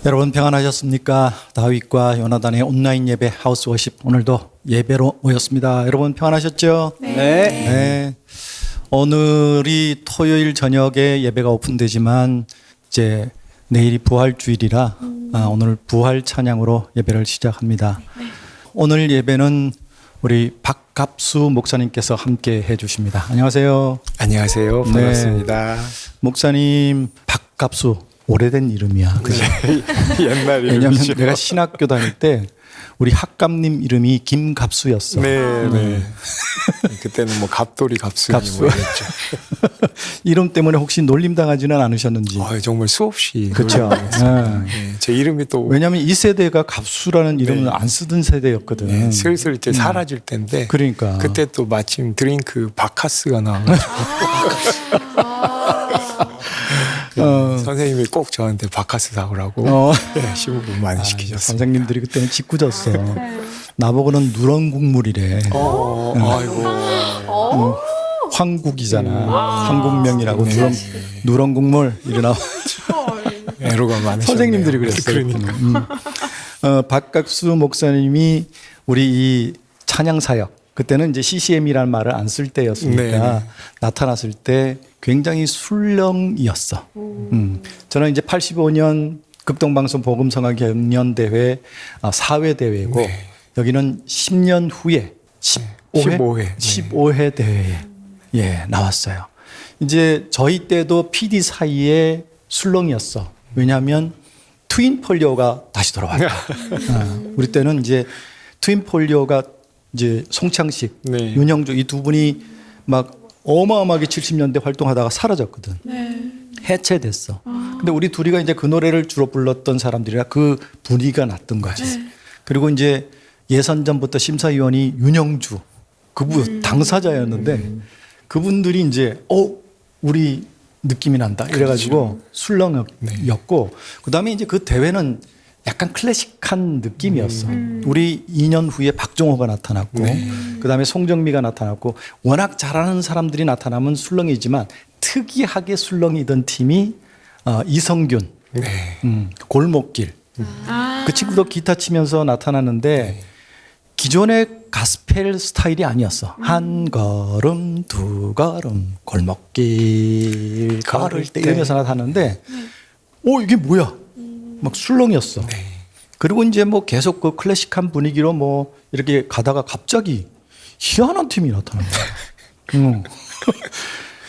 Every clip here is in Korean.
여러분 평안하셨습니까? 다윗과 요나단의 온라인 예배 하우스 워십 오늘도 예배로 모였습니다. 여러분 평안하셨죠? 네. 네. 오늘이 토요일 저녁에 예배가 오픈되지만 이제 내일이 부활 주일이라 오늘 부활 찬양으로 예배를 시작합니다. 오늘 예배는 우리 박갑수 목사님께서 함께 해주십니다. 안녕하세요. 안녕하세요. 반갑습니다. 목사님 박갑수 오래된 이름이야. 그죠? 옛날 왜냐하면 이름이죠. 내가 신학교 다닐 때 우리 학감님 이름이 김갑수였어. 네. 그때는 뭐 갑돌이 갑수니 갑수. 뭐 이랬죠. 이름 때문에 혹시 놀림 당하지는 않으셨는지. 정말 수없이. 그렇죠. 네, 제 이름이 또 왜냐하면 이 세대가 갑수라는 이름을 안 쓰던 세대였거든. 네, 슬슬 이제 사라질 때인데. 그러니까. 그때 또 마침 드링크 바카스가 나와가지고 선생님이 꼭 저한테 바카스 사오라고 심부름 많이 시키셨어요. 선생님들이 그때는 짓궂었어. 나보고는 누런 국물이래. 아이고. 황국이잖아. 황국명이라고 누런 국물 일어나. 애로가 많으셨네요. 선생님들이 그랬어요. 그러니까. 박갑수 목사님이 우리 이 찬양 사역 그때는 이제 CCM이라는 말을 안 쓸 때였으니까 네네. 나타났을 때 굉장히 술렁이었어. 저는 이제 85년 극동방송 복음성화 경연대회 사회대회고 네. 여기는 10년 후에 15회. 15회 대회에 나왔어요. 이제 저희 때도 PD 사이에 술렁이었어. 왜냐하면 트윈폴리오가 다시 돌아왔다. 우리 때는 이제 트윈폴리오가 이제 송창식, 네. 윤영주 이 두 분이 막 어마어마하게 70년대 활동하다가 사라졌거든. 해체됐어. 근데 우리 둘이가 이제 그 노래를 주로 불렀던 사람들이라 그 분위기가 났던 거지. 그리고 이제 예선전부터 심사위원이 윤영주 그분 당사자였는데 그분들이 이제 우리 느낌이 난다 이래가지고 술렁이었고 그다음에 이제 그 대회는 약간 클래식한 느낌이었어. 우리 2년 후에 박종호가 나타났고 그다음에 송정미가 나타났고 워낙 잘하는 사람들이 나타나면 술렁이지만 특이하게 술렁이던 팀이 이성균 골목길 그 친구도 기타 치면서 나타났는데 기존의 가스펠 스타일이 아니었어. 한 걸음 두 걸음 골목길 걸을 때 이러면서 나타났는데 이게 뭐야 막 술렁이었어. 그리고 이제 뭐 계속 그 클래식한 분위기로 뭐 이렇게 가다가 갑자기 희한한 팀이 나타난 거야.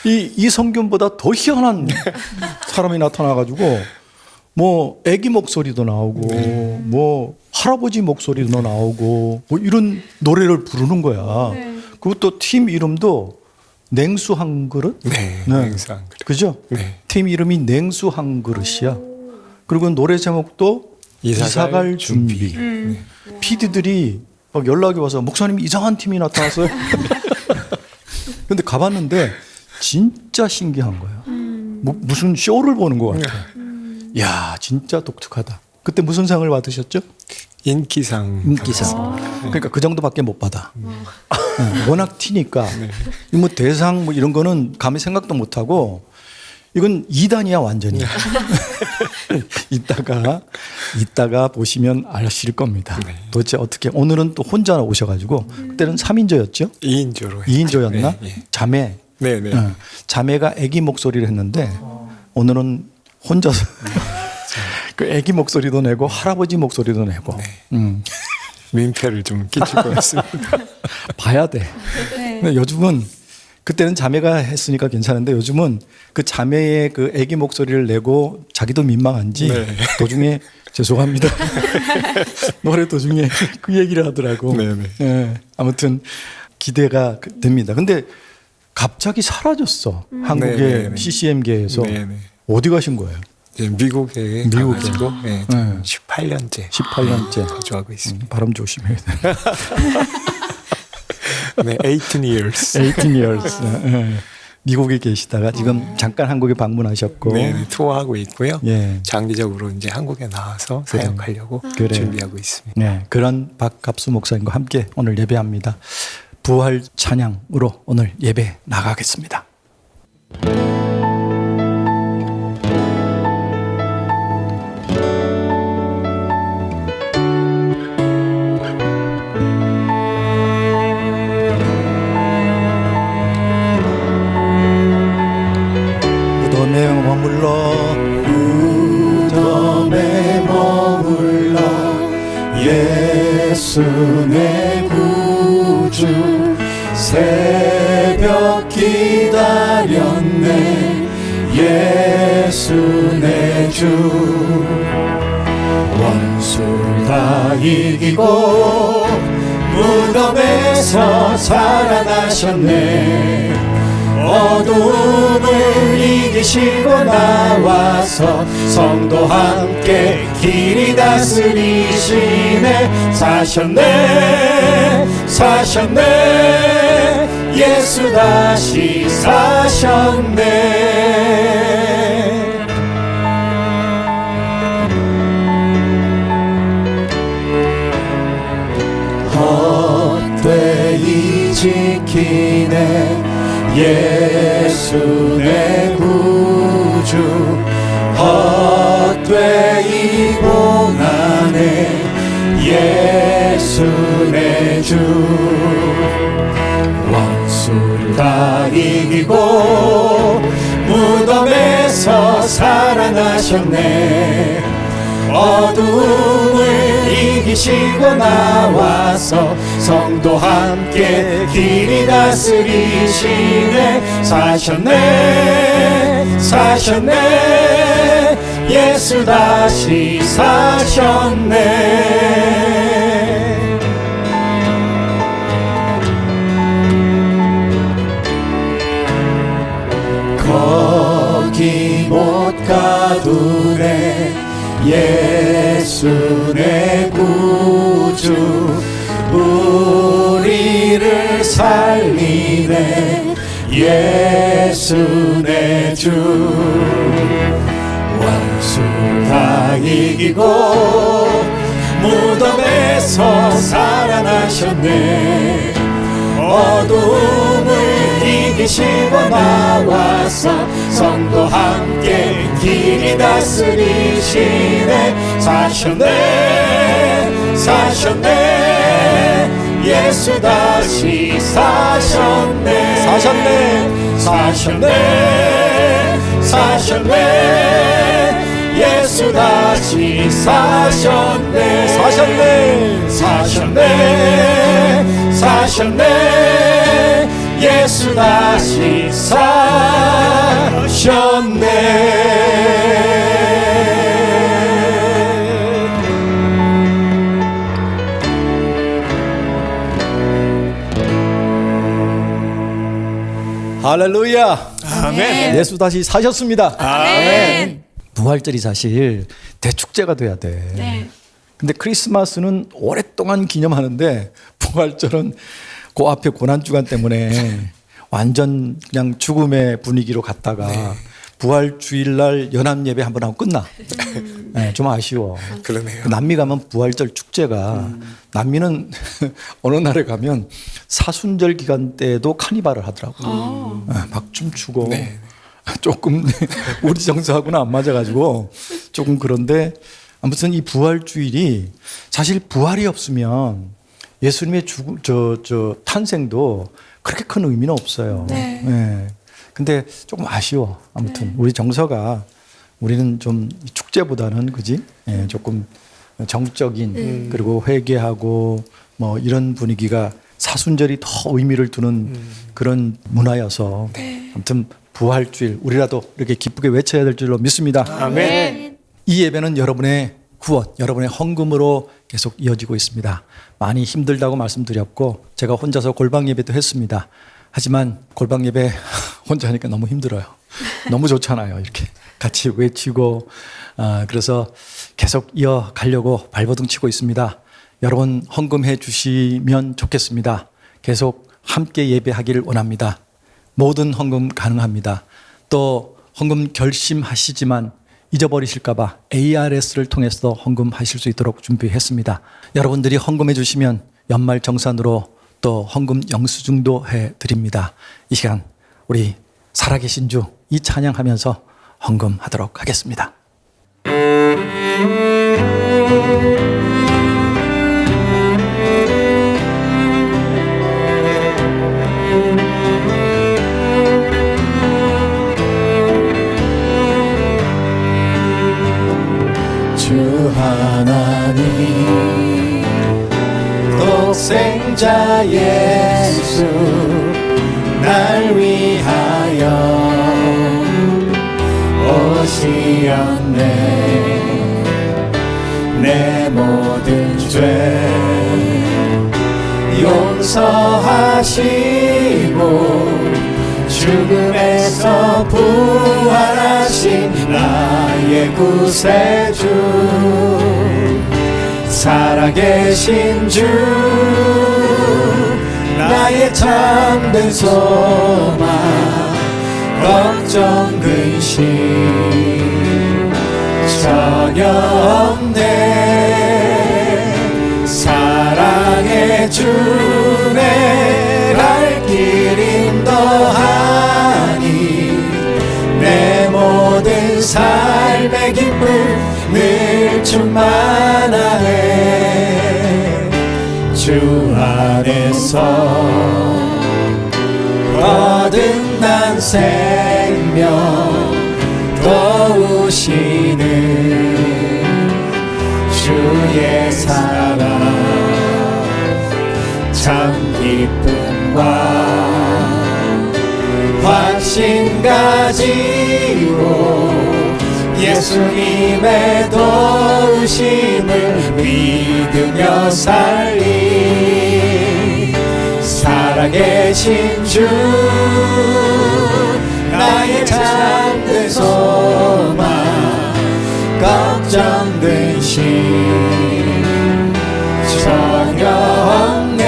이성균보다 더 희한한 사람이 나타나가지고 뭐 애기 목소리도 나오고 뭐 할아버지 목소리도 나오고 뭐 이런 노래를 부르는 거야. 그것도 팀 이름도 냉수 한 그릇? 냉수 한 그릇. 그죠? 네. 팀 이름이 냉수 한 그릇이야. 그리고 노래 제목도 이사갈 준비. PD들이 막 연락이 와서 목사님 이상한 팀이 나타났어요. 근데 가봤는데 진짜 신기한 거야. 무슨 쇼를 보는 것 같아. 야, 진짜 독특하다. 그때 무슨 상을 받으셨죠? 인기상. 그러니까 그 정도밖에 못 받아. 워낙 튀니까. 뭐 대상 뭐 이런 거는 감히 생각도 못 하고 이건 2단이야 완전히. 이따가 보시면 아실 겁니다. 도대체 어떻게 오늘은 또 혼자 오셔가지고 그때는 3인조였죠? 2인조로. 2인조였나? 자매. 네네. 자매가 아기 목소리를 했는데 오늘은 혼자서 그 아기 목소리도 내고 할아버지 목소리도 내고 민폐를 좀 끼칠 것 같습니다. 봐야 돼. 근데 요즘은 그때는 자매가 했으니까 괜찮은데 요즘은 그 자매의 그 아기 목소리를 내고 자기도 민망한지 도중에 죄송합니다. 노래 도중에 그 얘기를 하더라고. 아무튼 기대가 됩니다. 근데 갑자기 사라졌어. 한국의 CCM계에서. 어디 가신 거예요? 미국에 가가지고 18년째 18년째 거주하고 있습니다. 발음 조심해야 돼. 18 years. 18 years. 미국에 계시다가 지금 잠깐 한국에 방문하셨고 투어하고 있고요. 예. 장기적으로 이제 한국에 나와서 사역하려고 준비하고 있습니다. 네, 그런 박갑수 목사님과 함께 오늘 예배합니다. 부활 찬양으로 오늘 예배 나가겠습니다. 예수 내 구주 새벽 기다렸네 예수 내 주 원수 다 이기고 무덤에서 살아나셨네 어두움을 이기시고 나와서 성도 함께 길이 다스리시네 사셨네 사셨네 예수 다시 사셨네 헛되이 지키네 예수 내 구주 헛되이 봉하네 예수 내 주 원수를 다 이기고 무덤에서 살아나셨네 어두움을 이기시고 나와서 성도 함께 길이 다스리시네 사셨네 사셨네 예수 다시 사셨네 거기 못 가두네 예수 내 구주 우리를 살리네 예수 내 주 원수 다 이기고 무덤에서 살아나셨네 어두움을 이기시고 나와서 성도 함께 길이 다스리시네 사셨네 사셨네 예수 다시 사셨네 사셨네 사셨네 사셨네 예수 다시 사셨네 사셨네 사셨네 사셨네 예수 다시 사셨네 할렐루야 아멘. 예수 다시 사셨습니다 아멘. 부활절이 사실 대축제가 돼야 돼 네. 근데 크리스마스는 오랫동안 기념하는데 부활절은 그 앞에 고난주간 때문에 완전 그냥 죽음의 분위기로 갔다가 부활 주일날 연합 예배 한번 하고 끝나. 네, 좀 아쉬워. 그러네요. 남미 가면 부활절 축제가 남미는 어느 날에 가면 사순절 기간 때도 카니발을 하더라고. 네, 박춤 추고 네. 조금 우리 정서하고는 안 맞아가지고 조금 그런데 아무튼 이 부활 주일이 사실 부활이 없으면 예수님의 탄생도 그렇게 큰 의미는 없어요. 네. 네. 근데 조금 아쉬워. 아무튼 우리 정서가 우리는 좀 축제보다는 그지? 예, 조금 정적인 그리고 회개하고 뭐 이런 분위기가 사순절이 더 의미를 두는 그런 문화여서 아무튼 부활주일 우리라도 이렇게 기쁘게 외쳐야 될 줄로 믿습니다. 아멘. 이 예배는 여러분의 구원, 여러분의 헌금으로 계속 이어지고 있습니다. 많이 힘들다고 말씀드렸고 제가 혼자서 골방 예배도 했습니다. 하지만 골방 예배 혼자 하니까 너무 힘들어요. 너무 좋잖아요. 이렇게 같이 외치고 그래서 계속 이어가려고 발버둥 치고 있습니다. 여러분 헌금해 주시면 좋겠습니다. 계속 함께 예배하기를 원합니다. 모든 헌금 가능합니다. 또 헌금 결심하시지만 잊어버리실까 봐 ARS를 통해서 헌금하실 수 있도록 준비했습니다. 여러분들이 헌금해 주시면 연말 정산으로 또 헌금 영수증도 해드립니다. 이 시간 우리 살아계신 주 이 찬양하면서 헌금하도록 하겠습니다. 주 하나님 독생자 예수 날 위하여 오시었네. 내 모든 죄 용서하시고 죽음에서 부활하신 나의 구세주 살아계신 주 나의 참된 소망 걱정 근심 전혀 없네. 사랑의 주내 갈 길 인도하니 내 모든 삶의 기쁨 늘 충만하네. 주 안에서 얻은 난 생명 도우시는 주의 사랑 참 기쁨과 확신 가지고 예수님의 도우심을 믿으며 살리. 살아계신 주 나의 참된 소망 걱정 근심 전혀 없네.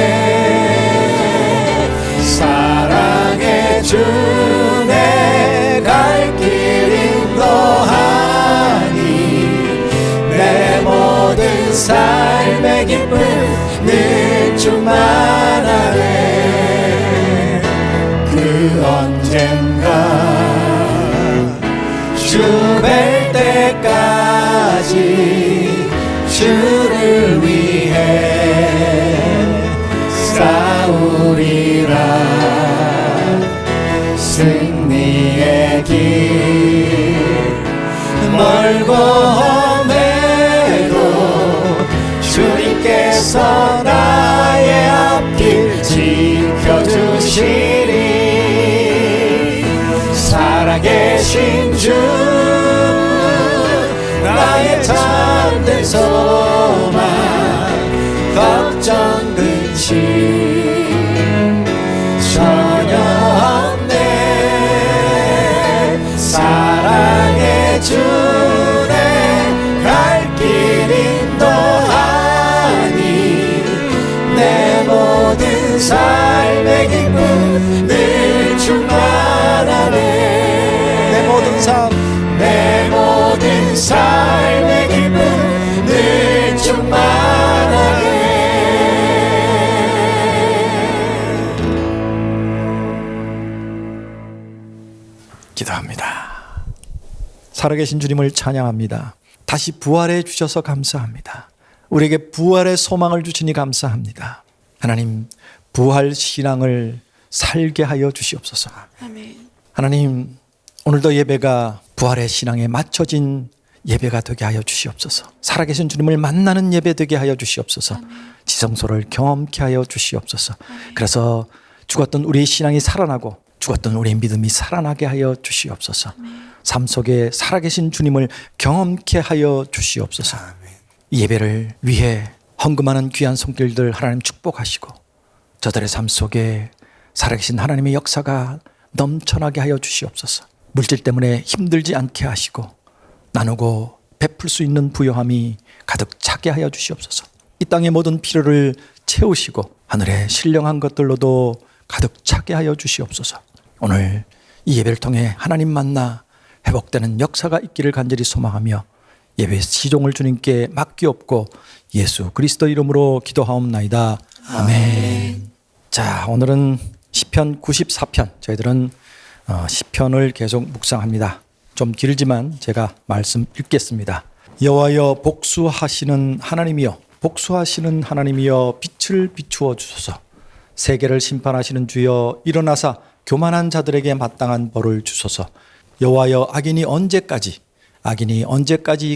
사랑의 주 내 갈 길 인도하니 내 모든 삶의 기쁨 늘 충만하네. 그 언젠가 주 뵐 때까지 주를 위해 싸우리라. 승리의 길 멀고 험해도 주님께서 나의 앞길 지켜주시리. 살아계신 주 나의 참된 소망 걱정 근심 전혀 없네. 사랑의 주내 갈 길 인도하니 내 모든 삶의 기쁨 늘 충만하네. 내 모든 삶의 기쁨 늘 충만하네. 기도합니다. 살아계신 주님을 찬양합니다. 다시 부활해 주셔서 감사합니다. 우리에게 부활의 소망을 주시니 감사합니다. 하나님, 부활 신앙을 살게 하여 주시옵소서. 아멘. 하나님, 오늘도 예배가 부활의 신앙에 맞춰진 예배가 되게 하여 주시옵소서. 살아계신 주님을 만나는 예배 되게 하여 주시옵소서. 지성소를 경험케 하여 주시옵소서. 그래서 죽었던 우리의 신앙이 살아나고 죽었던 우리의 믿음이 살아나게 하여 주시옵소서. 삶 속에 살아계신 주님을 경험케 하여 주시옵소서. 이 예배를 위해 헌금하는 귀한 손길들 하나님 축복하시고 저들의 삶 속에 살아계신 하나님의 역사가 넘쳐나게 하여 주시옵소서. 물질 때문에 힘들지 않게 하시고 나누고 베풀 수 있는 부요함이 가득 차게 하여 주시옵소서. 이 땅의 모든 필요를 채우시고 하늘의 신령한 것들로도 가득 차게 하여 주시옵소서. 오늘 이 예배를 통해 하나님 만나 회복되는 역사가 있기를 간절히 소망하며 예배 시종을 주님께 맡기옵고 예수 그리스도 이름으로 기도하옵나이다. 아멘. 자, 오늘은 시편 94편, 저희들은 시편을 계속 묵상합니다. 좀 길지만 제가 말씀 읽겠습니다. 여호와여 복수하시는 하나님이여, 복수하시는 하나님이여 빛을 비추어 주소서. 세계를 심판하시는 주여 일어나사 교만한 자들에게 마땅한 벌을 주소서. 여호와여 악인이 언제까지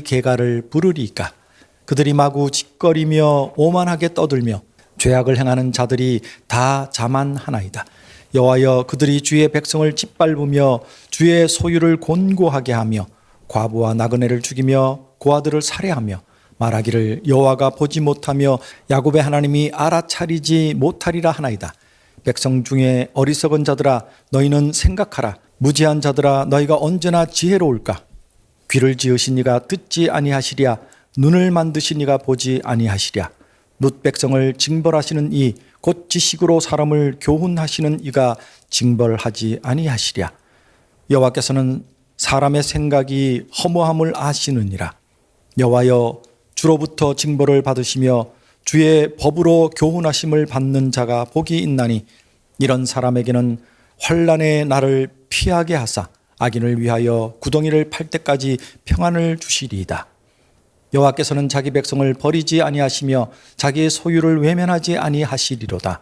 개가를 부르리이까. 그들이 마구 짓거리며 오만하게 떠들며 죄악을 행하는 자들이 다 자만하나이다. 여호와여 그들이 주의 백성을 짓밟으며 주의 소유를 곤고하게 하며 과부와 나그네를 죽이며 고아들을 살해하며 말하기를 여호와가 보지 못하며 야곱의 하나님이 알아차리지 못하리라 하나이다. 백성 중에 어리석은 자들아 너희는 생각하라. 무지한 자들아 너희가 언제나 지혜로울까. 귀를 지으신 이가 듣지 아니하시랴. 눈을 만드신 이가 보지 아니하시랴. 룻 백성을 징벌하시는 이 곧 지식으로 사람을 교훈하시는 이가 징벌하지 아니하시랴. 여호와께서는 사람의 생각이 허무함을 아시느니라. 여호와여 주로부터 징벌을 받으시며 주의 법으로 교훈하심을 받는 자가 복이 있나니 이런 사람에게는 환난의 날을 피하게 하사 악인을 위하여 구덩이를 팔 때까지 평안을 주시리이다. 여호와께서는 자기 백성을 버리지 아니하시며 자기의 소유를 외면하지 아니하시리로다.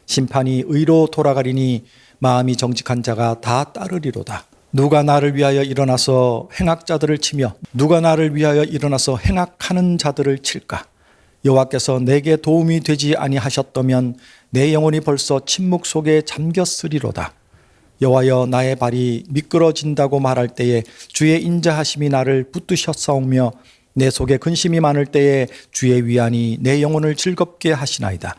심판이 의로 돌아가리니 마음이 정직한 자가 다 따르리로다. 누가 나를 위하여 일어나서 행악자들을 치며 누가 나를 위하여 일어나서 행악하는 자들을 칠까. 여호와께서 내게 도움이 되지 아니하셨다면 내 영혼이 벌써 침묵 속에 잠겼으리로다. 여호와여 나의 발이 미끄러진다고 말할 때에 주의 인자하심이 나를 붙드셨사오며 내 속에 근심이 많을 때에 주의 위안이 내 영혼을 즐겁게 하시나이다.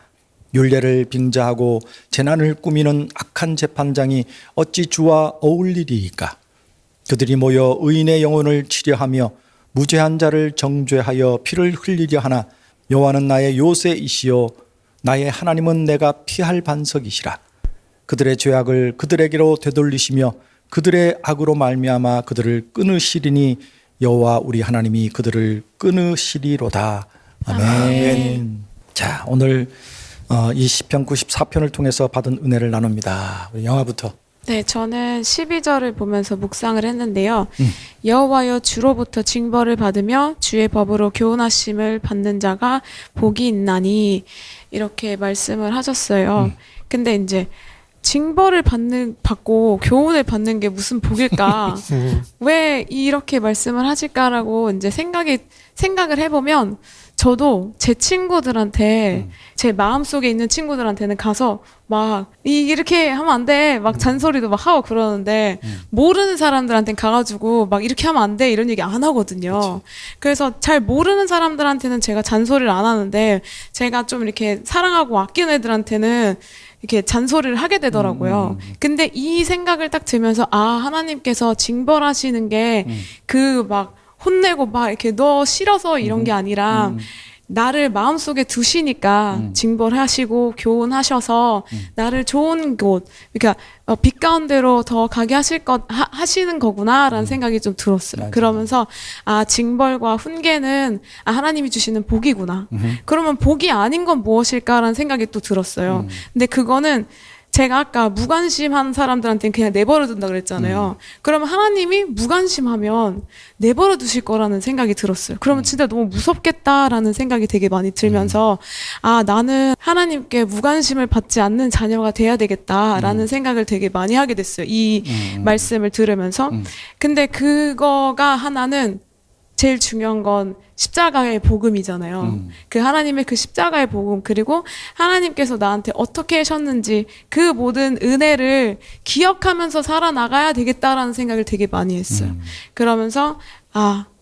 율례를 빙자하고 재난을 꾸미는 악한 재판장이 어찌 주와 어울리리이까. 그들이 모여 의인의 영혼을 치려하며 무죄한 자를 정죄하여 피를 흘리려 하나 여호와는 나의 요새이시요 나의 하나님은 내가 피할 반석이시라. 그들의 죄악을 그들에게로 되돌리시며 그들의 악으로 말미암아 그들을 끊으시리니 여호와 우리 하나님이 그들을 끊으시리로다. 아멘. 자, 오늘 이 시편 94편을 통해서 받은 은혜를 나눕니다. 우리 영화부터. 네, 저는 12절을 보면서 묵상을 했는데요. 여호와여 주로부터 징벌을 받으며 주의 법으로 교훈하심을 받는 자가 복이 있나니 이렇게 말씀을 하셨어요. 근데 이제 징벌을 받고 교훈을 받는 게 무슨 복일까? 왜 이렇게 말씀을 하실까라고 이제 생각을 해보면 저도 제 친구들한테 제 마음속에 있는 친구들한테는 가서 막 이렇게 하면 안 돼. 막 잔소리도 막 하고 그러는데 모르는 사람들한테는 가가지고 막 이렇게 하면 안 돼. 이런 얘기 안 하거든요. 그래서 잘 모르는 사람들한테는 제가 잔소리를 안 하는데 제가 좀 이렇게 사랑하고 아끼는 애들한테는 이렇게 잔소리를 하게 되더라고요. 근데 이 생각을 딱 들면서 하나님께서 징벌하시는 게 그 막 혼내고 막 이렇게 너 싫어서 이런 게 아니라 나를 마음속에 두시니까 징벌하시고 교훈하셔서 나를 좋은 곳, 그러니까 빛 가운데로 더 가게 하시는 거구나라는 생각이 좀 들었어요. 맞아요. 그러면서 징벌과 훈계는 하나님이 주시는 복이구나. 그러면 복이 아닌 건 무엇일까라는 생각이 또 들었어요. 근데 그거는 제가 아까 무관심한 사람들한테는 그냥 내버려 둔다 그랬잖아요. 그러면 하나님이 무관심하면 내버려 두실 거라는 생각이 들었어요. 그러면 진짜 너무 무섭겠다라는 생각이 되게 많이 들면서 나는 하나님께 무관심을 받지 않는 자녀가 돼야 되겠다라는 생각을 되게 많이 하게 됐어요. 이 말씀을 들으면서. 근데 그거가 하나는 제일 중요한 건 십자가의 복음이잖아요. 그 하나님의 그 십자가의 복음, 그리고 하나님께서 나한테 어떻게 하셨는지 그 모든 은혜를 기억하면서 살아나가야 되겠다라는 생각을 되게 많이 했어요. 그러면서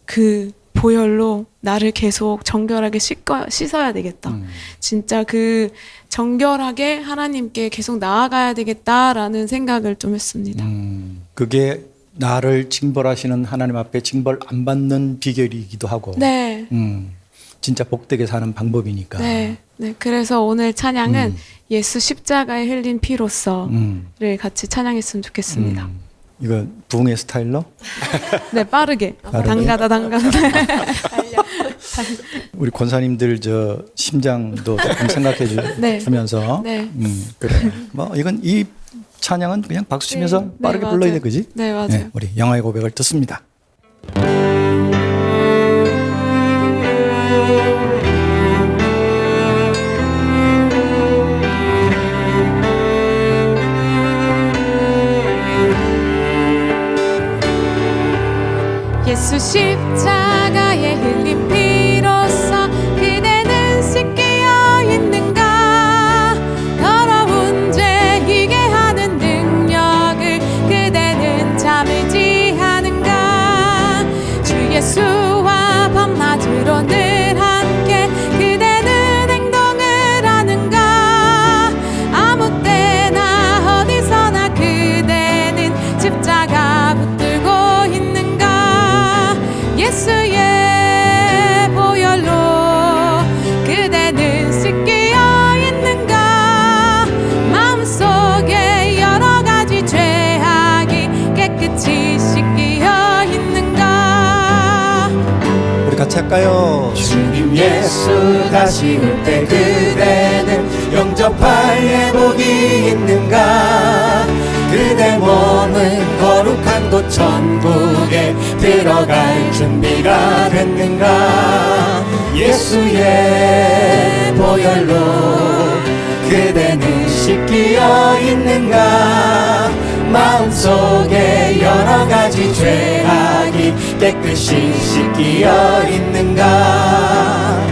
그 보혈로 나를 계속 정결하게 씻어야 되겠다. 진짜 그 정결하게 하나님께 계속 나아가야 되겠다라는 생각을 좀 했습니다. 그게 나를 징벌하시는 하나님 앞에 징벌 안 받는 비결이기도 하고, 네. 진짜 복되게 사는 방법이니까. 네. 그래서 오늘 찬양은 예수 십자가에 흘린 피로서를 같이 찬양했으면 좋겠습니다. 이거 부흥의 스타일로? 네, 빠르게. 당가다. 우리 권사님들 저 심장도 조금 생각해 주면서. 네. 그래. 뭐 이건 이 찬양은 그냥 박수 치면서 빠르게 불러야 돼, 그지? 네, 맞아요. 네, 우리 영화의 고백을 듣습니다. 예수 십자가에 흘린 피로써 그대는 씻기어 있는가. 예수 다시 올 때 그대는 영접할 예복이 있는가? 그대 몸은 거룩한 곳 천국에 들어갈 준비가 됐는가? 예수의 보혈로 그대는 씻기어 있는가? 마음속에 여러 가지 죄악이 깨끗이 씻기어 있는가?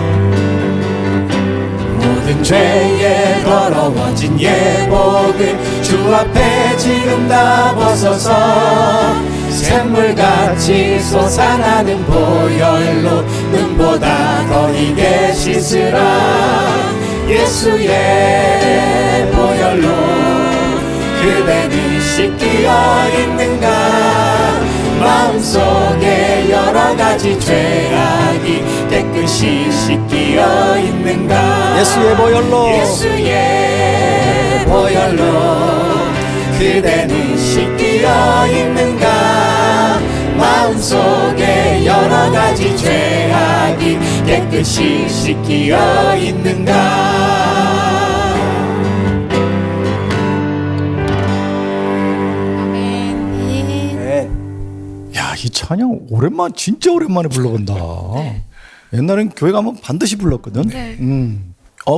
모든 죄에 더러워진 예복을 주 앞에 지금 다 벗어서 샘물같이 솟아나는 보혈로 눈보다 더 익게 씻으라. 예수의 보혈로 그대는 씻기어 있는가? 마음속에 여러 가지 죄악이 깨끗이 씻기어 있는가? 예수의 보혈로 예수의 보혈로 그대는 씻기어 있는가? 마음속에 여러 가지 죄악이 깨끗이 씻기어 있는가? 야, 이 찬양 진짜 오랜만에 불러본다. 옛날엔 교회 가면 반드시 불렀거든. 네.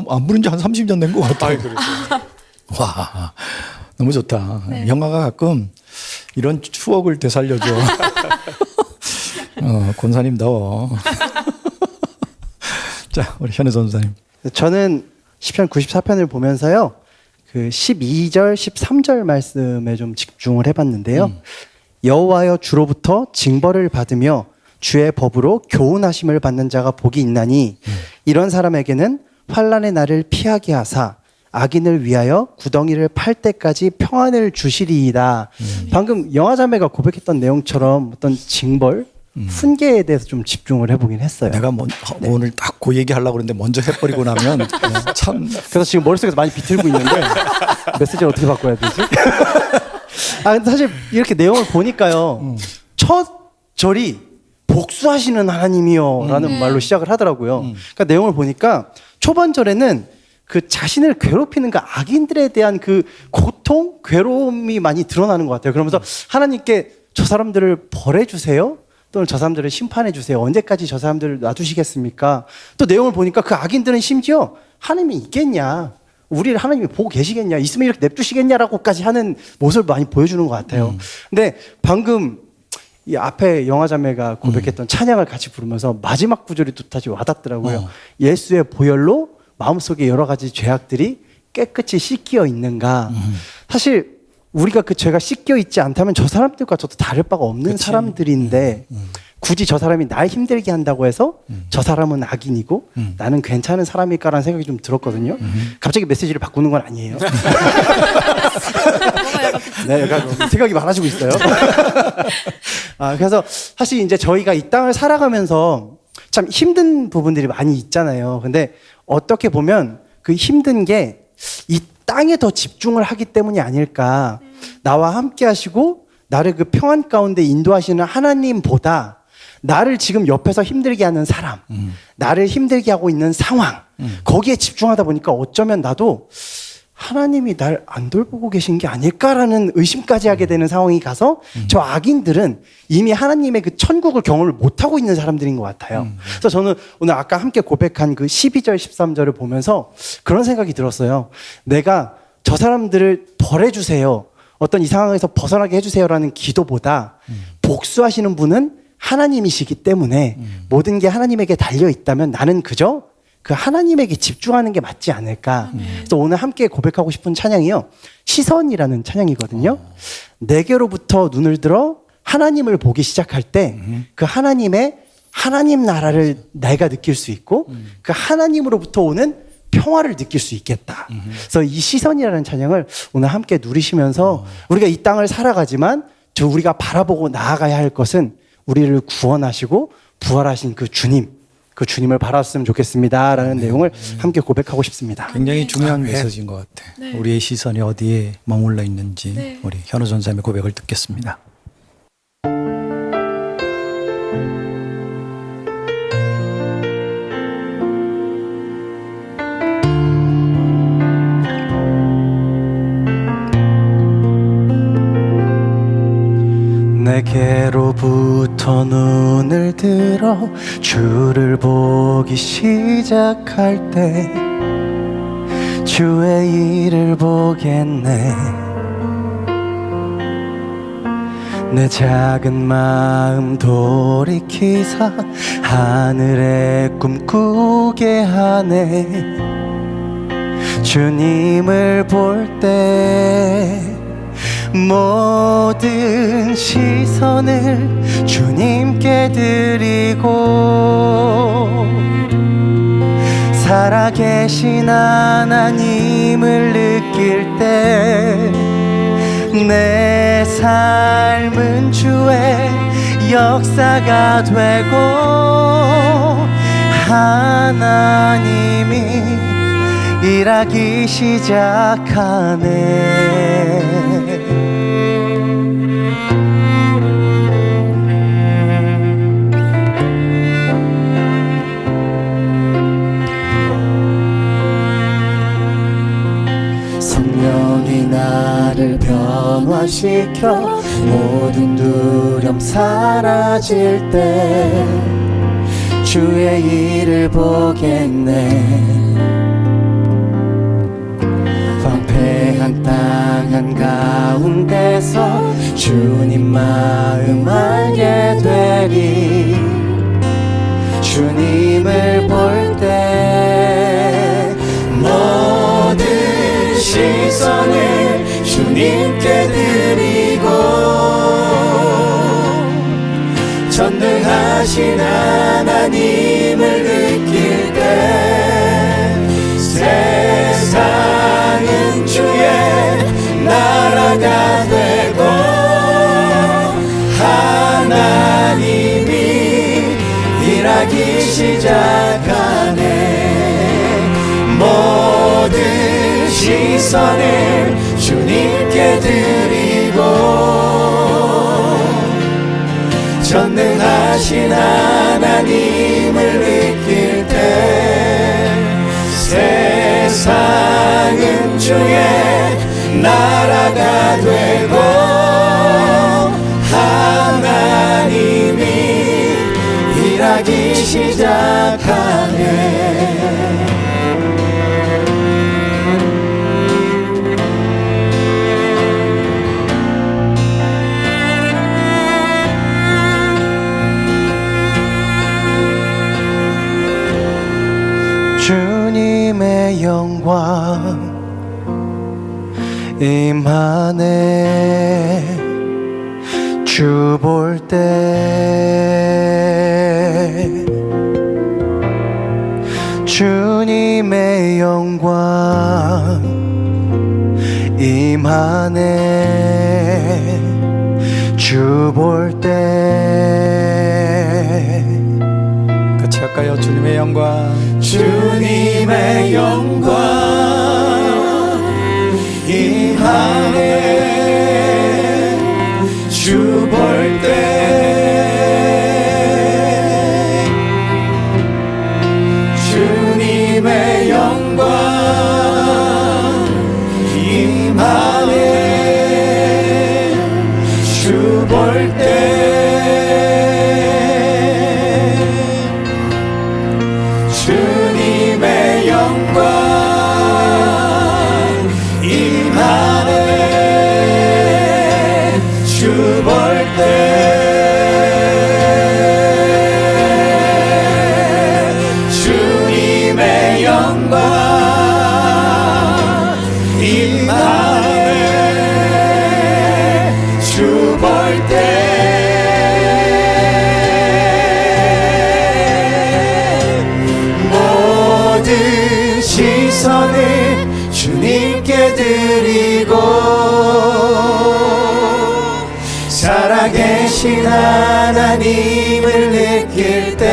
안 부른 지 한 30년 된 것 같아. 그렇죠. 와, 너무 좋다. 네. 영화가 가끔 이런 추억을 되살려줘. 권사님다워. 자, 우리 현혜 전사님. 저는 시편 94편을 보면서요. 그 12절, 13절 말씀에 좀 집중을 해봤는데요. 여호와여 주로부터 징벌을 받으며 주의 법으로 교훈하심을 받는 자가 복이 있나니 이런 사람에게는 환난의 날을 피하게 하사 악인을 위하여 구덩이를 팔 때까지 평안을 주시리이다. 방금 영화자매가 고백했던 내용처럼 어떤 징벌, 훈계에 대해서 좀 집중을 해보긴 했어요. 내가 오늘 딱 그 얘기 하려고 그랬는데 먼저 해버리고 나면 참. 그래서 지금 머릿속에서 많이 비틀고 있는데 메시지를 어떻게 바꿔야 되지? 근데 사실 이렇게 내용을 보니까요. 첫 절이 복수하시는 하나님이요 라는 말로 시작을 하더라고요. 그러니까 내용을 보니까 초반 절에는 그 자신을 괴롭히는 그 악인들에 대한 그 고통, 괴로움이 많이 드러나는 것 같아요. 그러면서 하나님께 저 사람들을 벌해주세요. 또는 저 사람들을 심판해 주세요. 언제까지 저 사람들을 놔두시겠습니까? 또 내용을 보니까 그 악인들은 심지어 하나님이 있겠냐, 우리를 하나님이 보고 계시겠냐, 있으면 이렇게 냅두시겠냐라고까지 하는 모습을 많이 보여주는 것 같아요. 근데 방금 이 앞에 영화자매가 고백했던 찬양을 같이 부르면서 마지막 구절이 또 다시 와닿더라고요. 예수의 보혈로 마음속에 여러 가지 죄악들이 깨끗이 씻겨 있는가. 사실 우리가 그 죄가 씻겨 있지 않다면 저 사람들과 저도 다를 바가 없는 사람들인데 굳이 저 사람이 날 힘들게 한다고 해서 저 사람은 악인이고 나는 괜찮은 사람일까라는 생각이 좀 들었거든요. 갑자기 메시지를 바꾸는 건 아니에요. 네, 약간 생각이 많아지고 있어요. 그래서 사실 이제 저희가 이 땅을 살아가면서 참 힘든 부분들이 많이 있잖아요. 근데 어떻게 보면 그 힘든 게 이 땅에 더 집중을 하기 때문이 아닐까. 나와 함께 하시고 나를 그 평안 가운데 인도하시는 하나님보다 나를 지금 옆에서 힘들게 하는 사람, 나를 힘들게 하고 있는 상황, 거기에 집중하다 보니까 어쩌면 나도 하나님이 날 안 돌보고 계신 게 아닐까라는 의심까지 하게 되는 상황이 가서 저 악인들은 이미 하나님의 그 천국을 경험을 못하고 있는 사람들인 것 같아요. 그래서 저는 오늘 아까 함께 고백한 그 12절, 13절을 보면서 그런 생각이 들었어요. 내가 저 사람들을 벌해주세요, 어떤 이 상황에서 벗어나게 해주세요라는 기도보다 복수하시는 분은 하나님이시기 때문에 모든 게 하나님에게 달려있다면 나는 그저 그 하나님에게 집중하는 게 맞지 않을까. 그래서 오늘 함께 고백하고 싶은 찬양이요, 시선이라는 찬양이거든요. 내게로부터 눈을 들어 하나님을 보기 시작할 때 그 하나님 나라를 내가 느낄 수 있고 그 하나님으로부터 오는 평화를 느낄 수 있겠다. 그래서 이 시선이라는 찬양을 오늘 함께 누리시면서 우리가 이 땅을 살아가지만 우리가 바라보고 나아가야 할 것은 우리를 구원하시고 부활하신 그 주님을 바라봤으면 좋겠습니다라는 내용을 함께 고백하고 싶습니다. 굉장히 중요한 메시지인 것 같아. 네. 우리의 시선이 어디에 머물러 있는지 네. 우리 현우 전사님의 고백을 듣겠습니다. 그때로부터 눈을 들어 주를 보기 시작할 때 주의 일을 보겠네. 내 작은 마음 돌이키사 하늘의 꿈 꾸게 하네. 주님을 볼 때 모든 시선을 주님께 드리고 살아계신 하나님을 느낄 때 내 삶은 주의 역사가 되고 하나님이 일하기 시작하네. 성령이 나를 변화시켜 모든 두려움 사라질 때 주의 일을 보겠네. 황폐한 땅 한가운데서 주님 마음 알게 되리. 주님을 볼 때 모든 시선을 주님께 드리고 전능하신 하나님을 느낄 때 세상은 주의 나라가 되고 하나님이 일하기 시작하네. 모든 시선을 주님께 드리고 전능하신 하나님을 느낄 때 세상은 주의 나라가 되고 하나님이 일하기 시작하네. 주님의 영광 임하네. 주 볼 때 주님의 영광 임하네. 주 볼 때 같이 할까요? 주님의 영광. 주님의 영광 임하네. 주 볼 때 주님의 영광 임하네. 주 볼 때 주님의 영광 임하네. 주 볼 때 주님의 영광 임하네. 주 볼 때 모든 시선을 주님께 드리고 살아계신 하나님을 느낄 때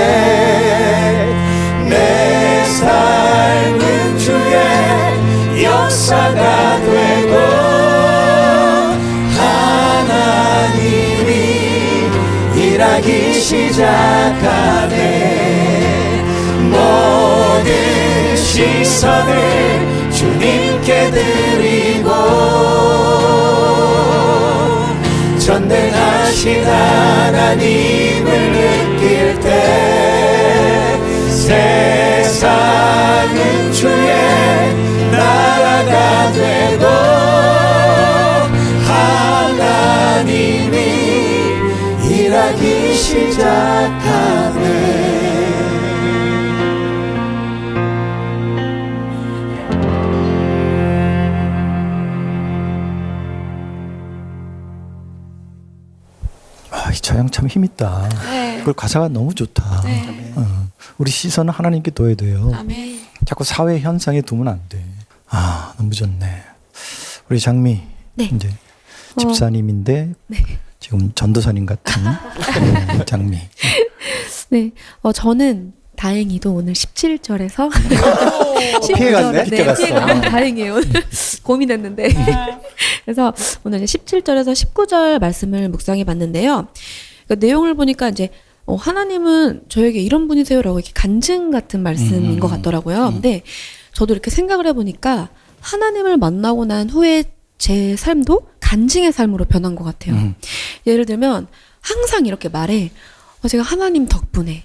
내 삶은 주의 역사가 되고 하나님이 일하기 시작하네. 모든 시선을 주님께 드리고 전능하신 하나님 하나님을 느낄 때 세상은 주의 나라가 되고 하나님이 일하기 시작하네. 이 찬양 참 힘있다. 네. 그리고 가사가 너무 좋다. 네. 우리 시선은 하나님께 둬야 돼요. 아멘. 자꾸 사회 현상에 두면 안 돼. 너무 좋네. 우리 장미 네. 이제 집사님인데 지금 전도사님 같은 장미. 네, 저는 다행히도 오늘 17절에서 피해갔네. 피해갔네. 다행이에요. 오늘 고민했는데. 그래서 오늘 이제 17절에서 19절 말씀을 묵상해 봤는데요. 그러니까 내용을 보니까 이제 하나님은 저에게 이런 분이세요라고 이렇게 간증 같은 말씀인 것 같더라고요. 근데 저도 이렇게 생각을 해보니까 하나님을 만나고 난 후에 제 삶도 간증의 삶으로 변한 것 같아요. 예를 들면 항상 이렇게 말해. 제가 하나님 덕분에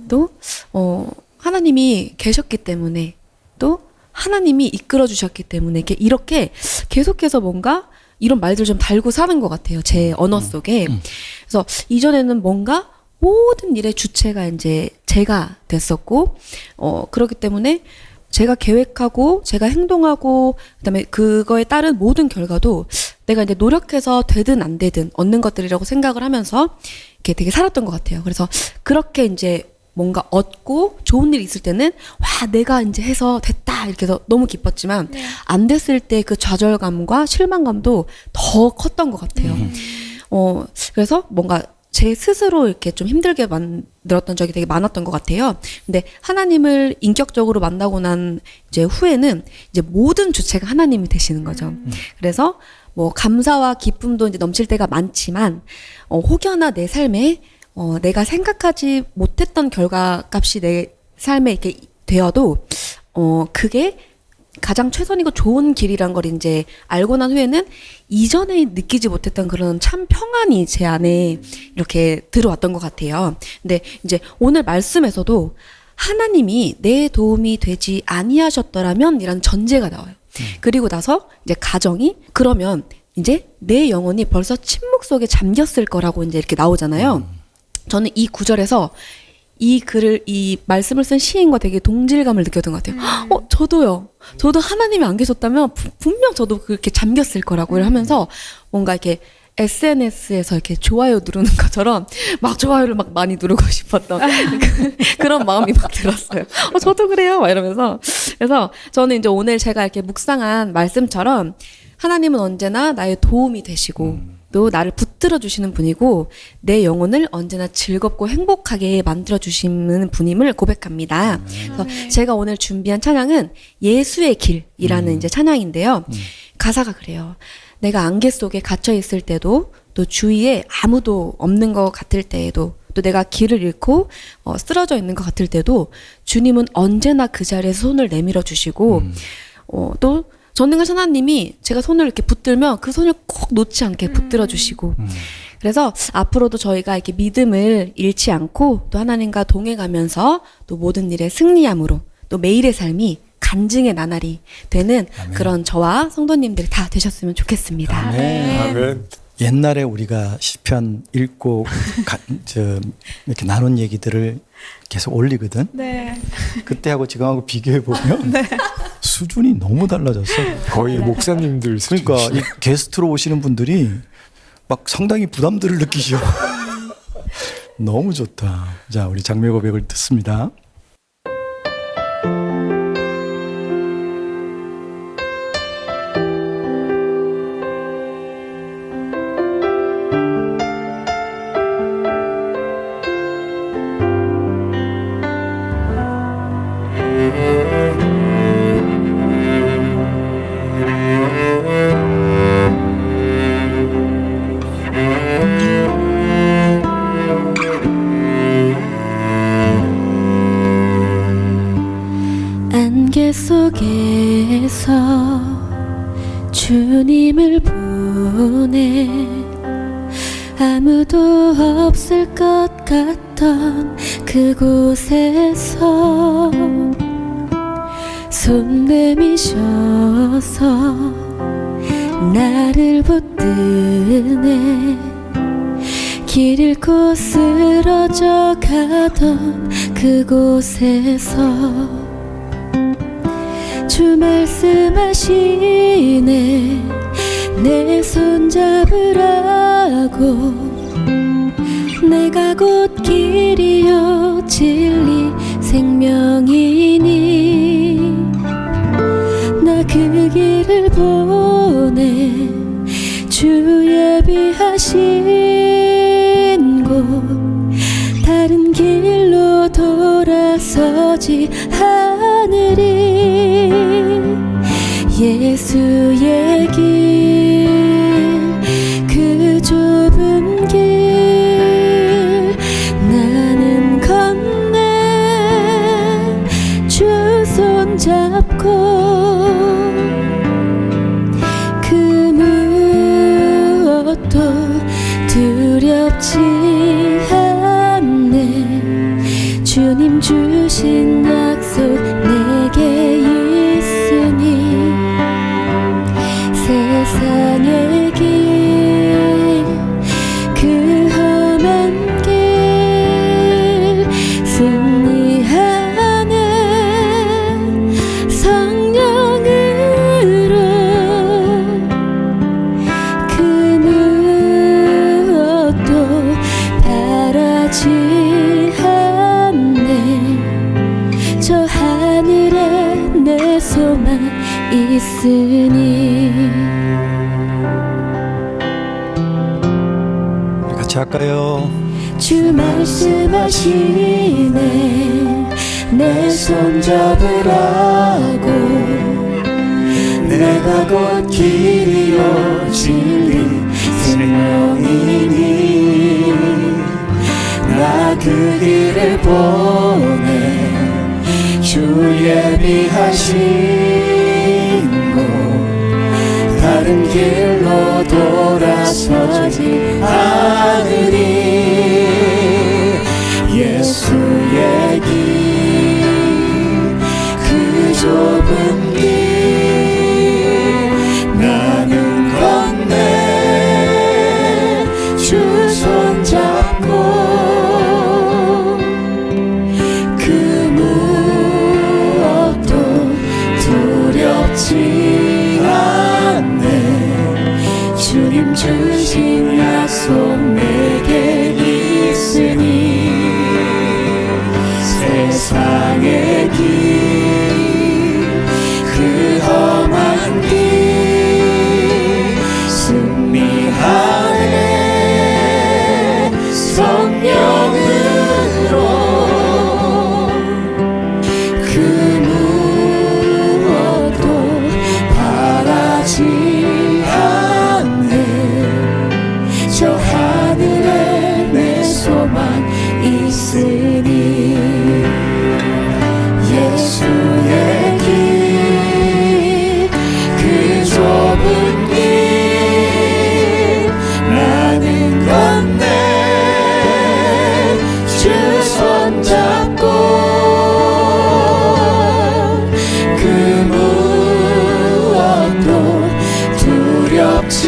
또 하나님이 계셨기 때문에 또 하나님이 이끌어 주셨기 때문에 이렇게 계속해서 뭔가 이런 말들 좀 달고 사는 것 같아요. 제 언어 속에. 그래서 이전에는 뭔가 모든 일의 주체가 이제 제가 됐었고 그렇기 때문에 제가 계획하고 제가 행동하고 그다음에 그거에 따른 모든 결과도 내가 이제 노력해서 되든 안 되든 얻는 것들이라고 생각을 하면서 이렇게 되게 살았던 것 같아요. 그래서 그렇게 이제 뭔가 얻고 좋은 일이 있을 때는 와 내가 이제 해서 됐다 이렇게 해서 너무 기뻤지만 안 됐을 때 그 좌절감과 실망감도 더 컸던 것 같아요. 그래서 뭔가 제 스스로 이렇게 좀 힘들게 만들었던 적이 되게 많았던 것 같아요. 근데 하나님을 인격적으로 만나고 난 이제 후에는 이제 모든 주체가 하나님이 되시는 거죠. 그래서 뭐 감사와 기쁨도 이제 넘칠 때가 많지만 혹여나 내 삶에 내가 생각하지 못했던 결과값이 내 삶에 이렇게 되어도 그게 가장 최선이고 좋은 길이란 걸 이제 알고 난 후에는 이전에 느끼지 못했던 그런 참 평안이 제 안에 이렇게 들어왔던 것 같아요. 근데 이제 오늘 말씀에서도 하나님이 내 도움이 되지 아니하셨더라면 이라는 전제가 나와요. 그리고 나서 이제 가정이 그러면 이제 내 영혼이 벌써 침묵 속에 잠겼을 거라고 이제 이렇게 나오잖아요. 저는 이 구절에서 이 말씀을 쓴 시인과 되게 동질감을 느꼈던 것 같아요. 저도요. 저도 하나님이 안 계셨다면 분명 저도 그렇게 잠겼을 거라고 하면서 뭔가 이렇게 SNS에서 이렇게 좋아요 누르는 것처럼 막 좋아요를 막 많이 누르고 싶었던 그런 마음이 막 들었어요. 저도 그래요. 막 이러면서. 그래서 저는 이제 오늘 제가 이렇게 묵상한 말씀처럼 하나님은 언제나 나의 도움이 되시고 또 나를 붙들어 주시는 분이고 내 영혼을 언제나 즐겁고 행복하게 만들어 주시는 분임을 고백합니다. 그래서 제가 오늘 준비한 찬양은 예수의 길이라는 이제 찬양인데요. 가사가 그래요. 내가 안개 속에 갇혀 있을 때도 또 주위에 아무도 없는 것 같을 때에도 또 내가 길을 잃고 쓰러져 있는 것 같을 때도 주님은 언제나 그 자리에서 손을 내밀어 주시고 또 전능하신 하나님이 제가 손을 이렇게 붙들면 그 손을 꼭 놓지 않게 붙들어 주시고 그래서 앞으로도 저희가 이렇게 믿음을 잃지 않고 또 하나님과 동행하면서 또 모든 일에 승리함으로 또 매일의 삶이 간증의 나날이 되는 아멘. 그런 저와 성도님들이 다 되셨으면 좋겠습니다. 아멘. 옛날에 우리가 시편 읽고 이렇게 나눈 얘기들을 계속 올리거든. 네. 그때하고 지금하고 비교해 보면 수준이 너무 달라졌어. 거의 목사님들 수준. 그러니까 이 게스트로 오시는 분들이 막 상당히 부담들을 느끼셔. 너무 좋다. 자, 우리 장미 고백을 듣습니다. 안개 속에서 주님을 보내 아무도 없을 것 같던 그곳에서 손 내미셔서 나를 붙드네. 길 잃고 쓰러져 가던 그곳에서 주 말씀하시네. 내 손 잡으라고. 내가 곧 길이요 진리 생명이니 나 그 길을 보내. 주 예비하신 곳 다른 길로 돌아서지 않으리. 예수의 길, 그 좁은 길 나는 건네. 주 손 잡고 그 무엇도 두렵지 않네. 주님 주신 약속 내게 있으니 세상의 길, 그 험한 길 승리하는 성령으로 그 무엇도 바라지 않네. 저 하늘에 내 소망 있으니. 같이 할까요? 주 말씀하시네. 내 손 잡으라고. 내가 곧 길이요 진리 생명이니 나 그 길을 보내. 주 예비하신 곳 다른 길로 돌아서지 않으리. 예수의 길, 그 좁은 길 나는 건네. 주 손 잡고 그 무엇도 두렵지 않네. 주님 주신 약속 내게 있으니 세상의 길, 그 험한 길 승리하네. 성령으로 그 무엇도 바라지 않네. 저 하늘에 내 소망 있으니 예수의 길, 그 좁은 길 나는 건네. 주 손 잡고 그 무엇도 두렵지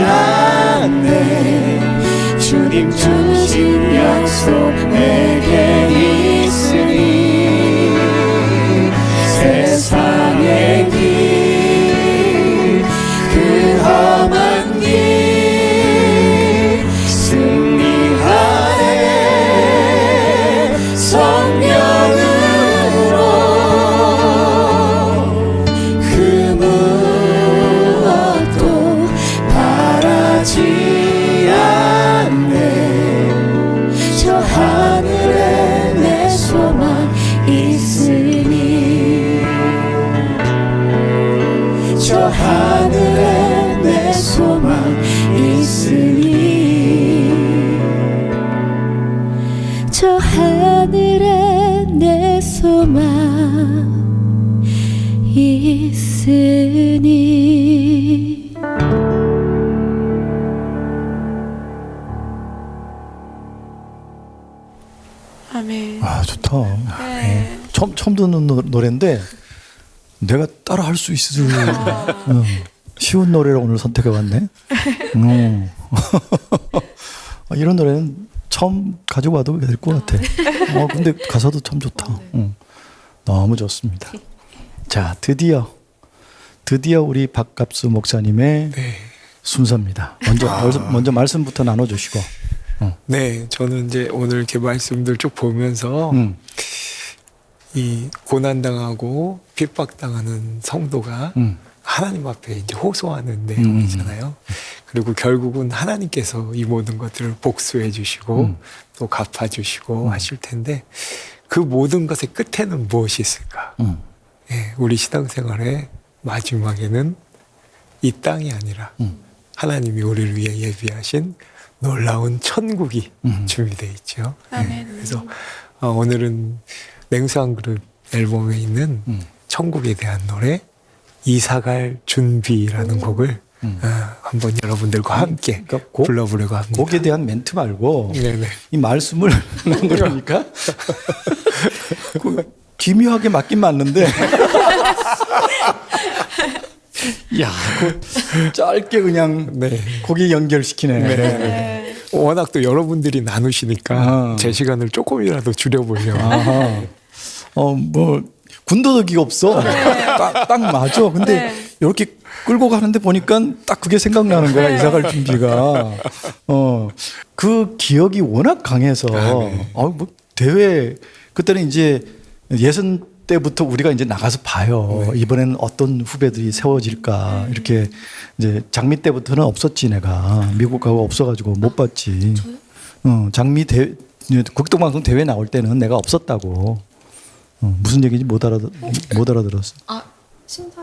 않네. 주님 주신 약속 내게 있으니 세상의 길, 그 험한 길 승리하네. 성령으로 그 무엇도 바라지 않네. 저 하늘에 내 소망 있으니 저 하늘에 내 소망 있으니 저 하늘에 내 소망 있으니. 좋다. 네. 처음 듣는 노래인데 내가 따라 할 수 있을 쉬운 노래를 오늘 선택해 왔네. 이런 노래는 처음 가지고 와도 될 것 같아. 근데 가사도 참 좋다. 너무 좋습니다. 자, 드디어 우리 박갑수 목사님의 네. 순서입니다. 먼저 말씀부터 나눠주시고. 네, 저는 이제 오늘 이렇게 말씀들 쭉 보면서 이 고난당하고 핍박당하는 성도가 하나님 앞에 이제 호소하는 내용이잖아요. 그리고 결국은 하나님께서 이 모든 것들을 복수해 주시고 또 갚아 주시고 하실 텐데 그 모든 것의 끝에는 무엇이 있을까? 예, 우리 신앙생활의 마지막에는 이 땅이 아니라 하나님이 우리를 위해 예비하신 놀라운 천국이 준비되어 있죠. 예, 그래서 오늘은 냉수한 그릇 앨범에 있는 천국에 대한 노래 이사갈 준비라는 곡을 한번 여러분들과 함께 그러니까 불러보려고 합니다. 곡에 대한 멘트 말고 네네. 이 말씀을 하는 거니까 기묘하게 맞긴 맞는데 야, 그 짧게 그냥 네. 거기 연결시키네. 네. 워낙 또 여러분들이 나누시니까 제 시간을 조금이라도 줄여보려고. 뭐 군더더기가 없어. 딱 맞아. 근데 이렇게 끌고 가는데 보니까 딱 그게 생각나는 거야. 이사갈 준비가. 그 기억이 워낙 강해서 뭐 대회 그때는 이제 예선 때부터 우리가 이제 나가서 봐요. 이번에는 어떤 후배들이 세워질까. 이렇게 이제 장미 때부터는 없었지 내가. 미국 가고 없어가지고 못 봤지. 장미 극동방송 대회 나올 때는 내가 없었다고. 무슨 얘기인지 못 알아들었어.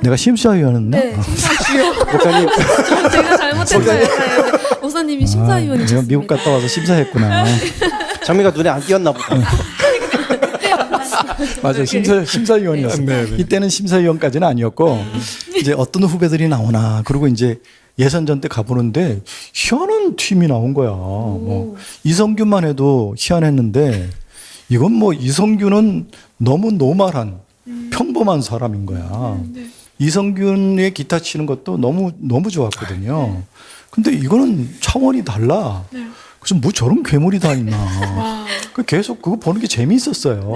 내가 심사위원이었나? 네, 심사위원. 목사님 제가 잘못했어요. 목사님이 심사위원이셨습니다. 내가 미국 갔다 와서 심사했구나. 장미가 눈에 안 띄었나 보다. 맞아, 심사위원이었어. 이때는 심사위원까지는 아니었고 이제 어떤 후배들이 나오나. 그리고 이제 예선전 때 가보는데 희한한 팀이 나온 거야. 뭐 이성균만 해도 희한했는데 이건 뭐 이성균은 너무 노멀한 평범한 사람인 거야. 이성균의 기타 치는 것도 너무 좋았거든요. 근데 이거는 차원이 달라. 그래서 뭐 저런 괴물이 다 있나. 계속 그거 보는 게 재미있었어요.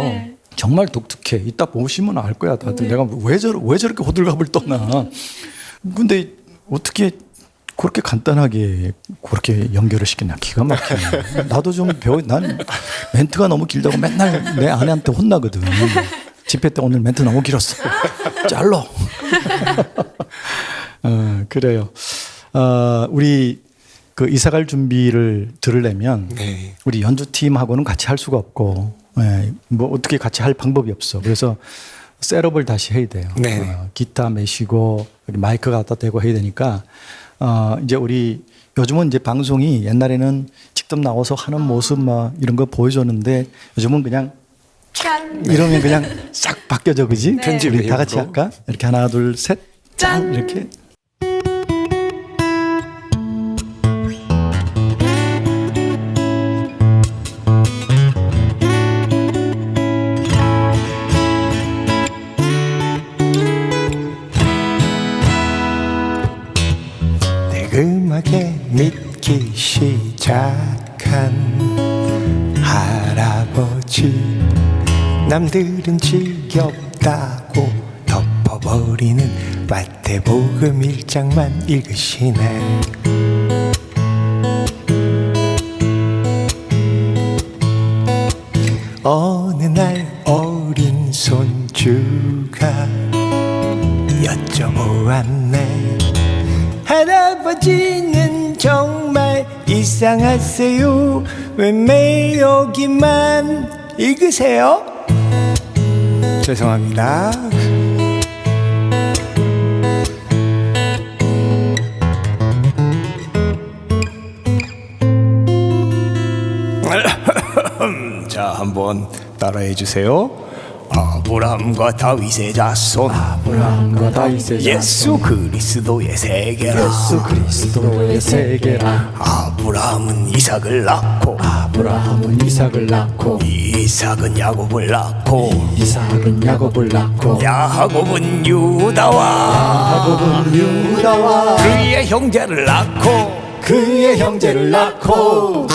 정말 독특해. 이따 보시면 알 거야, 다들. 내가 왜 저렇게 호들갑을 떠나. 근데 어떻게 그렇게 간단하게 그렇게 연결을 시켰나. 기가 막히네. 나도 좀 난 멘트가 너무 길다고 맨날 내 아내한테 혼나거든. 집회 때 오늘 멘트 너무 길었어. 잘라. 그래요. 우리 그 이사갈 준비를 들으려면 우리 연주팀하고는 같이 할 수가 없고, 뭐 어떻게 같이 할 방법이 없어. 그래서 셋업을 다시 해야 돼요. 기타 메시고 여기 마이크가 갖다 대고 해야 되니까 이제 우리 요즘은 이제 방송이 옛날에는 직접 나와서 하는 모습 막 이런 거 보여줬는데 요즘은 그냥 이러면 그냥 싹 바뀌어져, 그지? 우리 다 같이 할까? 이렇게 하나, 둘, 셋, 짠! 이렇게. 내 음악에 믿기 시작한 할아버지 남들은 지겹다고 덮어버리는 마태복음 1장만 읽으시네. 어느 날 어린 손주가 여쭤보았네. 할아버지는 정말 이상하세요. 왜 매일 여기만 읽으세요? 죄송합니다. 자, 한번 따라해 주세요. 아브람과 다윗의 자손 아브라함과 다윗의 예수 그리스도의 세계라 예수 그리스도의 세계라. 아브라함은 이삭을 낳고 아브라함은 이삭을 낳고 이삭은 야곱을 낳고 이삭은 야곱을 낳고 야곱은 유다와 야곱은 유다와 그의 형제를 낳고 그의 형제를 낳고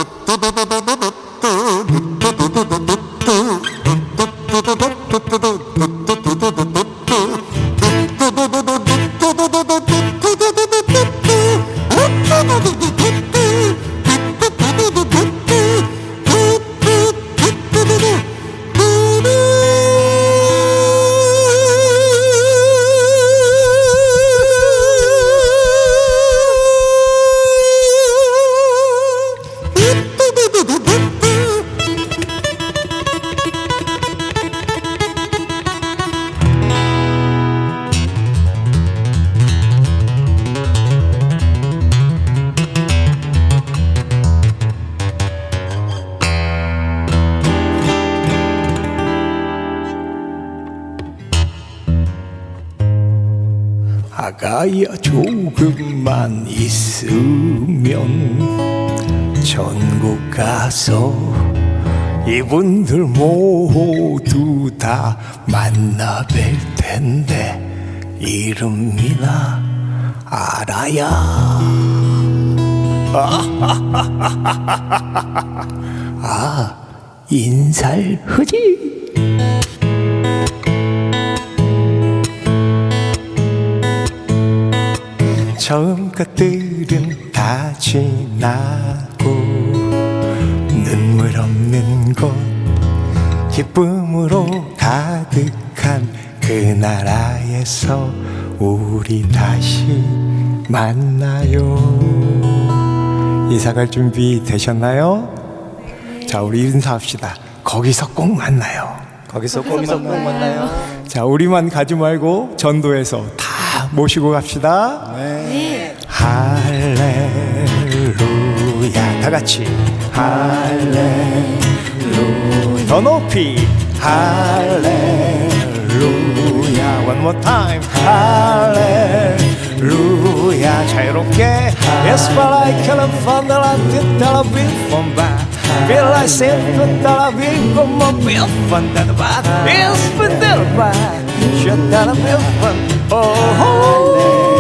아가야 조금만 있으면 전국 가서 이분들 모두 다 만나 뵐 텐데 이름이나 알아야 인살흐지 처음 것들은 다 지나고 눈물 없는 곳 기쁨으로 가득한 그 나라에서 우리 다시 만나요. 이사 갈 준비 되셨나요? 자, 우리 인사합시다. 거기서 꼭 만나요. 거기서 꼭 만나요. 자, 우리만 가지 말고 전도해서 다 모시고 갑시다. 네. 할렐루야. 다 같이 할렐루야. 더 높이 할렐루야. One more time. 할렐루야. 자유롭게 Yes, but I can't find the light that I've been from back. Feel like something that I've been from my bill from that bad. It's been there bad. Shut down a bill from oh.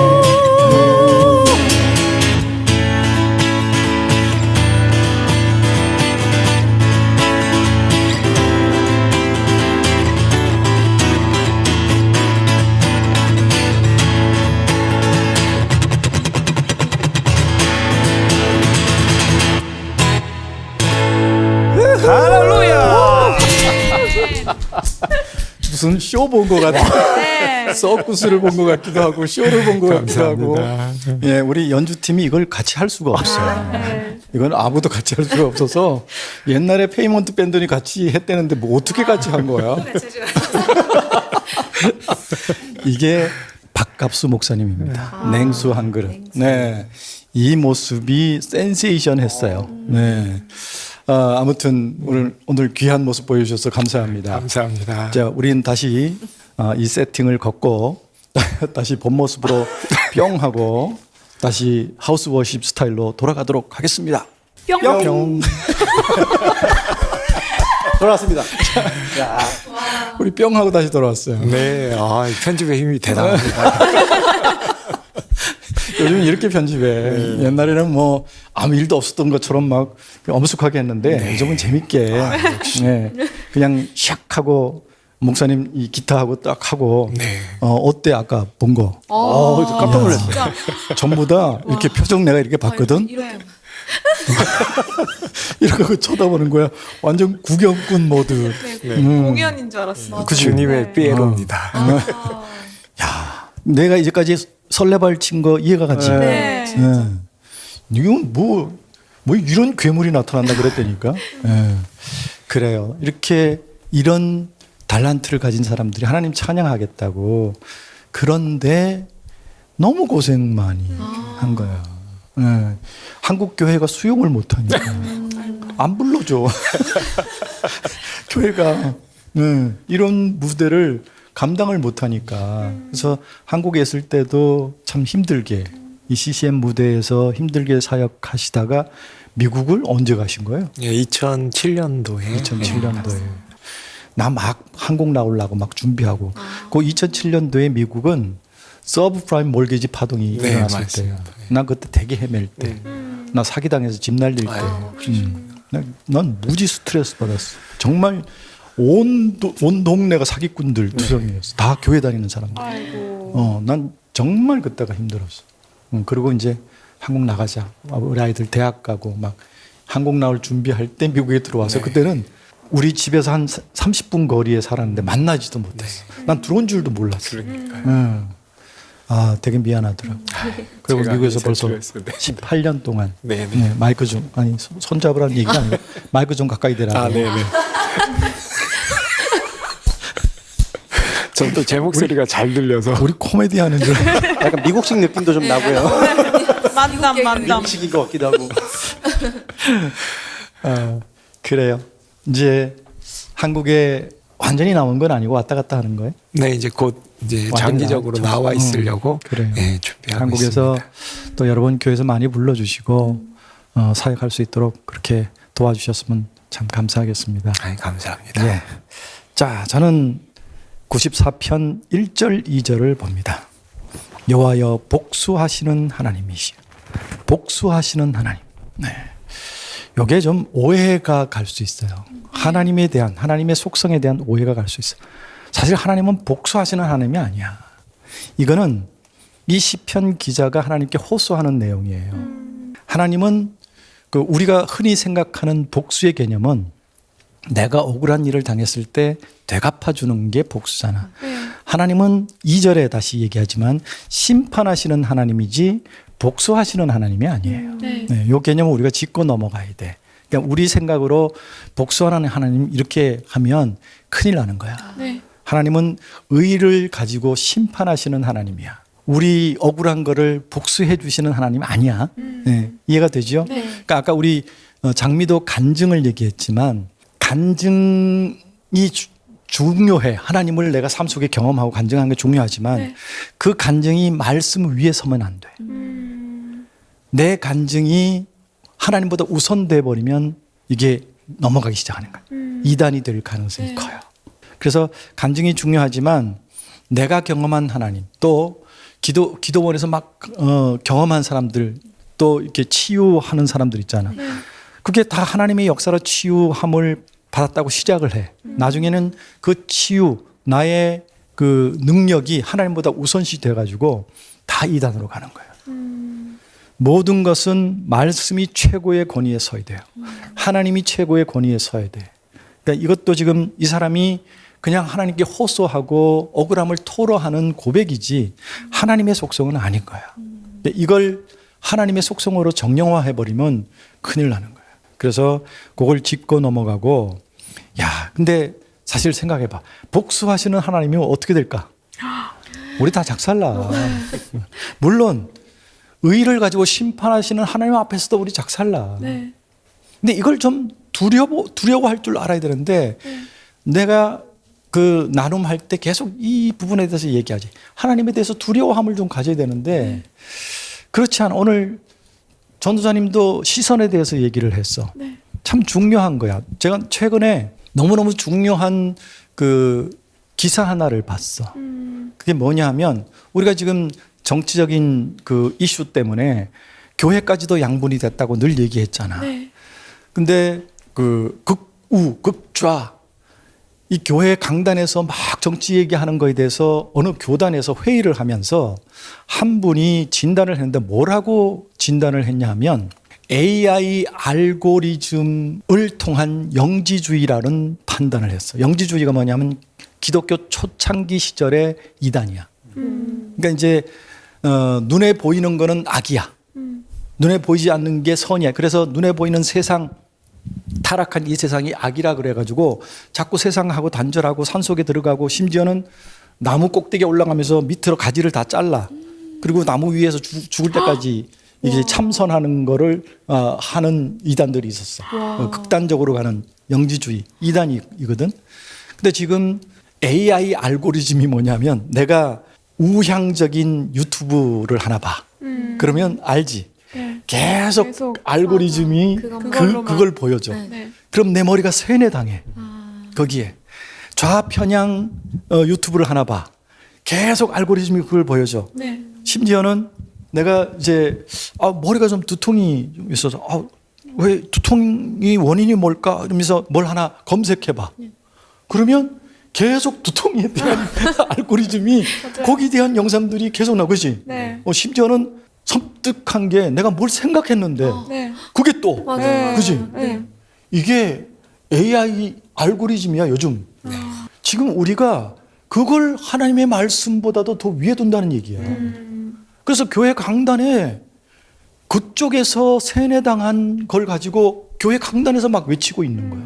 할렐루야. 무슨 쇼 본 것 같아. 서커스를 본 것 같기도 하고 쇼를 본 것 같기도 하고. 예, 우리 연주팀이 이걸 같이 할 수가 없어요. 이건 아무도 같이 할 수가 없어서 옛날에 페이먼트 밴드니 같이 했대는데 뭐 어떻게 같이 한 거야? 이게 박갑수 목사님입니다. 냉수 한 그릇. 네, 이 모습이 센세이션했어요. 네. 아무튼 오늘 귀한 모습 보여주셔서 감사합니다. 감사합니다. 자, 우린 다시 이 세팅을 걷고 다시 본 모습으로 뿅 하고 다시 하우스 워십 스타일로 돌아가도록 하겠습니다. 뿅. 돌아왔습니다. 자, 우리 뿅 하고 다시 돌아왔어요. 네, 이 편집의 힘이 대단합니다. 요즘 이렇게 편집해. 옛날에는 뭐 아무 일도 없었던 것처럼 막 엄숙하게 했는데 요즘은 재밌게 네. 그냥 샥 하고 목사님 이 기타하고 딱 하고 어때 아까 본 거? 깜짝 놀랐어요. 전부 다 이렇게 표정 내가 이렇게 봤거든. 이렇게 쳐다보는 거야. 완전 구경꾼 모드. 공연인 줄 알았어. 주님의 삐에로입니다. 야, 내가 이제까지 설레발 친 거 이해가 가지. 네. 이건 뭐 이런 괴물이 나타난다 그랬다니까. 네. 그래요. 이렇게 이런 달란트를 가진 사람들이 하나님 찬양하겠다고 그런데 너무 고생 많이 한 거야. 네. 한국 교회가 수용을 못하니까 안 불러줘. 교회가 이런 무대를 감당을 못하니까. 그래서 한국에 있을 때도 참 힘들게 이 CCM 무대에서 힘들게 사역하시다가 미국을 언제 가신 거예요? 예, 2007년도에 2007년도에. 나 막 한국 나오려고 막 준비하고. 그 2007년도에 미국은 서브프라임 몰게지 파동이 네, 일어났을 때예요. 맞습니다. 난 그때 되게 헤맬 때. 나 사기당해서 집 날릴 때. 난 무지 스트레스 받았어. 정말 온 동네가 사기꾼들 투성이었어. 다 교회 다니는 사람들. 난 정말 그때가 힘들었어. 그리고 이제 한국 나가자. 우리 아이들 대학 가고 막 한국 나올 준비할 때 미국에 들어와서 네. 그때는 우리 집에서 한 30분 거리에 살았는데 만나지도 못했어. 난 들어온 줄도 몰랐어. 그러니까요. 아, 되게 미안하더라고. 그리고 제가 미국에서 벌써 제출했어요. 네. 18년 동안 네, 네. 네, 마이크 좀 아니 손잡으라는 얘기가 아니고 마이크 좀 가까이 대라고. 아, 네, 네. 전 또 제 목소리가 잘 들려서 우리 코미디 하는 줄. 약간 미국식 느낌도 좀 나고요. 만담. 미국식인 것 같기도 하고. 그래요. 이제 한국에 완전히 나온 건 아니고 왔다 갔다 하는 거예요. 네, 이제 곧 이제 완전히 장기적으로 나왔죠. 나와 있으려고 그래요. 네, 준비하고 한국에서 있습니다. 또 여러분 교회에서 많이 불러주시고 사역할 수 있도록 그렇게 도와주셨으면 참 감사하겠습니다. 아이, 감사합니다. 예. 자, 저는 94편 1절 2절을 봅니다. 여호와여 복수하시는 하나님이시여. 복수하시는 하나님. 네. 여기에 좀 오해가 갈 수 있어요. 하나님에 대한, 하나님의 속성에 대한 오해가 갈 수 있어요. 사실 하나님은 복수하시는 하나님이 아니야. 이거는 이 시편 기자가 하나님께 호소하는 내용이에요. 하나님은 그 우리가 흔히 생각하는 복수의 개념은 내가 억울한 일을 당했을 때 되갚아 주는 게 복수잖아. 하나님은 2절에 다시 얘기하지만 심판하시는 하나님이지 복수하시는 하나님이 아니에요. 네. 네, 이 개념을 우리가 짚고 넘어가야 돼. 그러니까 우리 생각으로 복수하는 하나님 이렇게 하면 큰일 나는 거야. 네. 하나님은 의를 가지고 심판하시는 하나님이야. 우리 억울한 거를 복수해 주시는 하나님 아니야. 네, 이해가 되죠? 네. 그러니까 아까 우리 장미도 간증을 얘기했지만 간증이 중요해. 하나님을 내가 삶 속에 경험하고 간증하는 게 중요하지만 네. 그 간증이 말씀 위에 서면 안 돼. 내 간증이 하나님보다 우선돼 버리면 이게 넘어가기 시작하는 거야. 이단이 될 가능성이 네. 커요. 그래서 간증이 중요하지만 내가 경험한 하나님 또 기도원에서 막 경험한 사람들 또 이렇게 치유하는 사람들 있잖아. 그게 다 하나님의 역사로 치유함을 받았다고 시작을 해. 나중에는 그 치유 나의 그 능력이 하나님보다 우선시 돼가지고 다 이단으로 가는 거예요. 모든 것은 말씀이 최고의 권위에 서야 돼요. 하나님이 최고의 권위에 서야 돼. 그러니까 이것도 지금 이 사람이 그냥 하나님께 호소하고 억울함을 토로하는 고백이지 하나님의 속성은 아닌 거야. 이걸 하나님의 속성으로 정령화해버리면 큰일 나는 거야. 그래서 그걸 짚고 넘어가고 야, 근데 사실 생각해봐. 복수하시는 하나님이면 어떻게 될까? 우리 다 작살나. 물론 의를 가지고 심판하시는 하나님 앞에서도 우리 작살나. 네. 근데 이걸 좀 두려워할 줄 알아야 되는데 내가 그 나눔할 때 계속 이 부분에 대해서 얘기하지. 하나님에 대해서 두려워함을 좀 가져야 되는데 그렇지 않아. 오늘 전도사님도 시선에 대해서 얘기를 했어. 네. 참 중요한 거야. 제가 최근에 너무너무 중요한 그 기사 하나를 봤어. 그게 뭐냐 하면 우리가 지금 정치적인 그 이슈 때문에 교회까지도 양분이 됐다고 늘 얘기했잖아. 네. 근데 그 극우, 극좌 이 교회 강단에서 막 정치 얘기하는 거에 대해서 어느 교단에서 회의를 하면서 한 분이 진단을 했는데 뭐라고 진단을 했냐 하면 AI 알고리즘을 통한 영지주의라는 판단을 했어. 영지주의가 뭐냐면 기독교 초창기 시절의 이단이야. 그러니까 이제 눈에 보이는 거는 악이야. 눈에 보이지 않는 게 선이야. 그래서 눈에 보이는 세상 타락한 이 세상이 악이라 그래가지고 자꾸 세상하고 단절하고 산속에 들어가고 심지어는 나무 꼭대기에 올라가면서 밑으로 가지를 다 잘라. 그리고 나무 위에서 죽을 때까지 이게 참선하는 거를 하는 이단들이 있었어. 극단적으로 가는 영지주의 이단이거든. 근데 지금 AI 알고리즘이 뭐냐면 내가 우향적인 유튜브를 하나 봐. 그러면 알지. 네. 계속 계속 알고리즘이 그걸로만. 그걸 보여줘. 네. 네. 그럼 내 머리가 세뇌당해. 거기에 좌편향 유튜브를 하나 봐. 계속 알고리즘이 그걸 보여줘. 네. 심지어는 내가 이제 머리가 좀 두통이 좀 있어서 왜 두통이 원인이 뭘까 이러면서 뭘 하나 검색해봐. 그러면 계속 두통에 대한 알고리즘이 거기에 대한 영상들이 계속 나오지. 네. 심지어는 섬뜩한 게 내가 뭘 생각했는데 네. 그게 또 맞아요. 그지? 네. 이게 AI 알고리즘이야 요즘. 지금 우리가 그걸 하나님의 말씀보다도 더 위에 둔다는 얘기야. 그래서 교회 강단에 그쪽에서 세뇌당한 걸 가지고 교회 강단에서 막 외치고 있는 거야.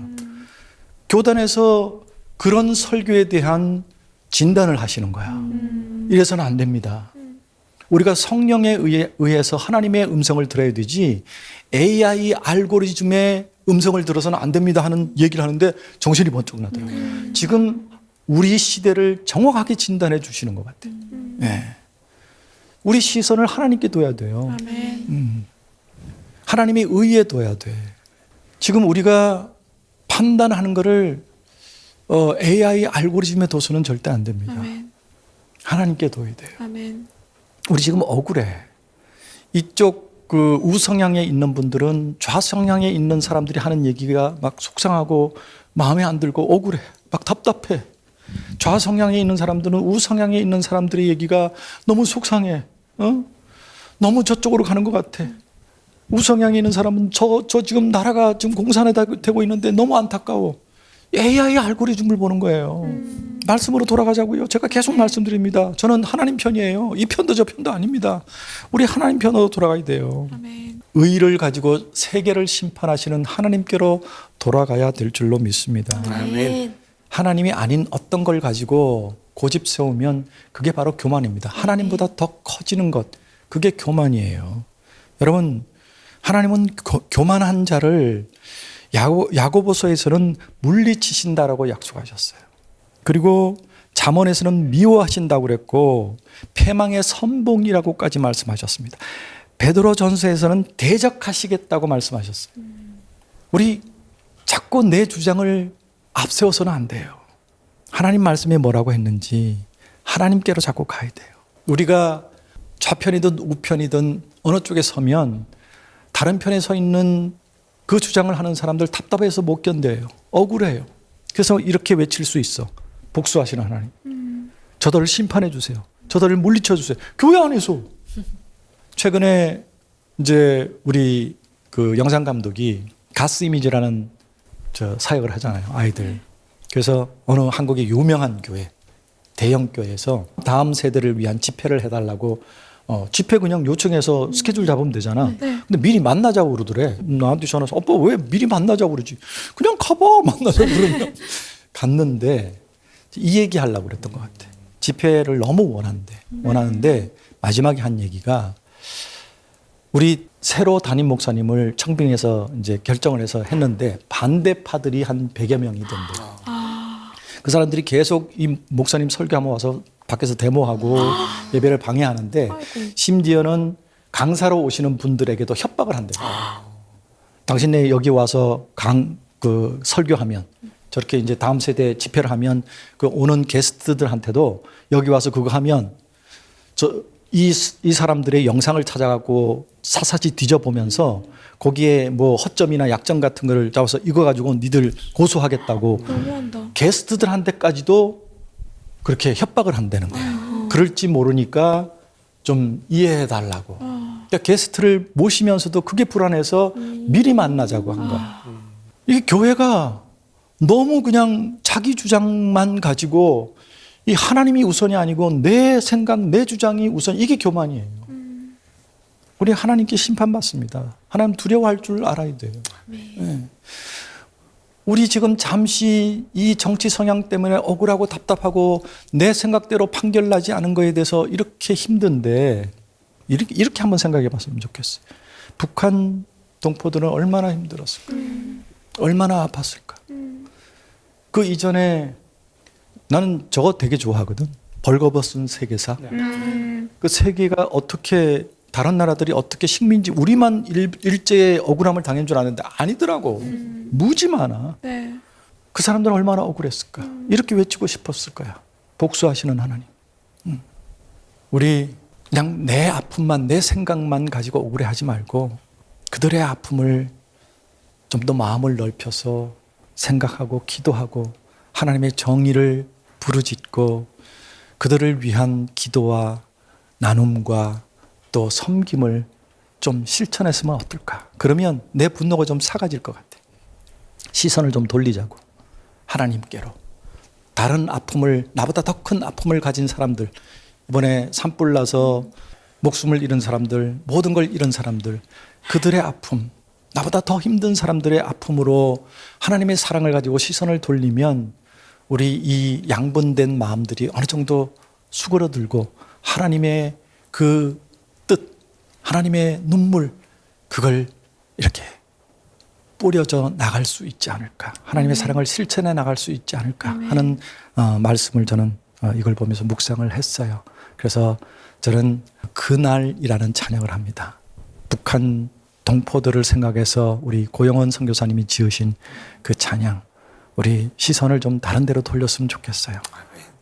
교단에서 그런 설교에 대한 진단을 하시는 거야. 이래서는 안 됩니다. 우리가 성령에 의해서 하나님의 음성을 들어야 되지 AI 알고리즘의 음성을 들어서는 안 됩니다 하는 얘기를 하는데 정신이 번쩍 나더라고요. 지금 우리 시대를 정확하게 진단해 주시는 것 같아요. 네. 우리 시선을 하나님께 둬야 돼요. 아멘. 하나님의 의에 둬야 돼. 지금 우리가 판단하는 거를 AI 알고리즘에 둬서는 절대 안 됩니다. 아멘. 하나님께 둬야 돼요. 아멘. 우리 지금 억울해. 이쪽 그 우성향에 있는 분들은 좌성향에 있는 사람들이 하는 얘기가 막 속상하고 마음에 안 들고 억울해. 막 답답해. 좌성향에 있는 사람들은 우성향에 있는 사람들의 얘기가 너무 속상해. 너무 저쪽으로 가는 것 같아. 우성향에 있는 사람은 저 지금 나라가 지금 공산화되고 있는데 너무 안타까워. AI 알고리즘을 보는 거예요. 말씀으로 돌아가자고요. 제가 계속 말씀드립니다. 저는 하나님 편이에요. 이 편도 저 편도 아닙니다. 우리 하나님 편으로 돌아가야 돼요. 아멘. 의를 가지고 세계를 심판하시는 하나님께로 돌아가야 될 줄로 믿습니다. 아멘. 하나님이 아닌 어떤 걸 가지고 고집 세우면 그게 바로 교만입니다. 하나님보다 더 커지는 것, 그게 교만이에요. 여러분, 하나님은 교만한 자를 야고보서에서는 물리치신다라고 약속하셨어요. 그리고 잠언에서는 미워하신다고 그랬고 패망의 선봉이라고까지 말씀하셨습니다. 베드로전서에서는 대적하시겠다고 말씀하셨어요. 우리 자꾸 내 주장을 앞세워서는 안 돼요. 하나님 말씀에 뭐라고 했는지 하나님께로 자꾸 가야 돼요. 우리가 좌편이든 우편이든 어느 쪽에 서면 다른 편에 서 있는 그 주장을 하는 사람들 답답해서 못 견뎌요. 억울해요. 그래서 이렇게 외칠 수 있어. 복수하시는 하나님. 저들을 심판해 주세요. 저들을 물리쳐 주세요. 교회 안에서. 최근에 이제 우리 그 영상 감독이 가스 이미지라는 사역을 하잖아요. 아이들. 그래서 어느 한국의 유명한 교회, 대형 교회에서 다음 세대를 위한 집회를 해달라고 집회 그냥 요청해서 스케줄 잡으면 되잖아. 근데 미리 만나자고 그러더래. 나한테 전화해서 오빠 왜 미리 만나자고 그러지? 그냥 가봐 만나자고 그러면. 갔는데 이 얘기 하려고 그랬던 것 같아. 집회를 너무 원하는데 마지막에 한 얘기가 우리 새로 담임 목사님을 청빙해서 이제 결정을 해서 했는데 반대파들이 한 100여 명이던데. 그 사람들이 계속 이 목사님 설교하면 와서 밖에서 데모하고 예배를 방해하는데 심지어는 강사로 오시는 분들에게도 협박을 한대요. 당신네 여기 와서 설교하면 저렇게 이제 다음 세대 집회를 하면 그 오는 게스트들한테도 여기 와서 그거 하면 이 사람들의 영상을 찾아가고 사사지 뒤져보면서 거기에 뭐 허점이나 약점 같은 거를 잡아서 이거 가지고 니들 고소하겠다고 너무한다. 게스트들한테까지도 그렇게 협박을 한다는 거예요. 그럴지 모르니까 좀 이해해 달라고. 그러니까 게스트를 모시면서도 그게 불안해서 미리 만나자고 한 거야. 이게 교회가 너무 그냥 자기 주장만 가지고 이 하나님이 우선이 아니고 내 생각, 내 주장이 우선, 이게 교만이에요. 우리 하나님께 심판받습니다. 하나님 두려워할 줄 알아야 돼요. 네. 우리 지금 잠시 이 정치 성향 때문에 억울하고 답답하고 내 생각대로 판결나지 않은 거에 대해서 이렇게 힘든데 이렇게 한번 생각해 봤으면 좋겠어요. 북한 동포들은 얼마나 힘들었을까? 얼마나 아팠을까? 그 이전에 나는 저거 되게 좋아하거든. 벌거벗은 세계사. 그 세계가 어떻게 다른 나라들이 어떻게 식민지 우리만 일제에 억울함을 당한 줄 아는데 아니더라고. 무지 많아. 네. 그 사람들은 얼마나 억울했을까. 이렇게 외치고 싶었을 거야. 복수하시는 하나님. 우리 그냥 내 아픔만 내 생각만 가지고 억울해하지 말고 그들의 아픔을 좀 더 마음을 넓혀서 생각하고 기도하고 하나님의 정의를 부르짖고 그들을 위한 기도와 나눔과 또 섬김을 좀 실천했으면 어떨까. 그러면 내 분노가 좀 사라질 것 같아. 시선을 좀 돌리자고. 하나님께로. 다른 아픔을 나보다 더 큰 아픔을 가진 사람들, 이번에 산불 나서 목숨을 잃은 사람들, 모든 걸 잃은 사람들, 그들의 아픔, 나보다 더 힘든 사람들의 아픔으로 하나님의 사랑을 가지고 시선을 돌리면 우리 이 양분된 마음들이 어느 정도 수그러들고 하나님의 그 뜻, 하나님의 눈물, 그걸 이렇게 뿌려져 나갈 수 있지 않을까. 하나님의 사랑을 실천해 나갈 수 있지 않을까 하는 말씀을 저는 이걸 보면서 묵상을 했어요. 그래서 저는 그날이라는 찬양을 합니다. 북한 동포들을 생각해서 우리 고영원 선교사님이 지으신 그 찬양, 우리 시선을 좀 다른 데로 돌렸으면 좋겠어요.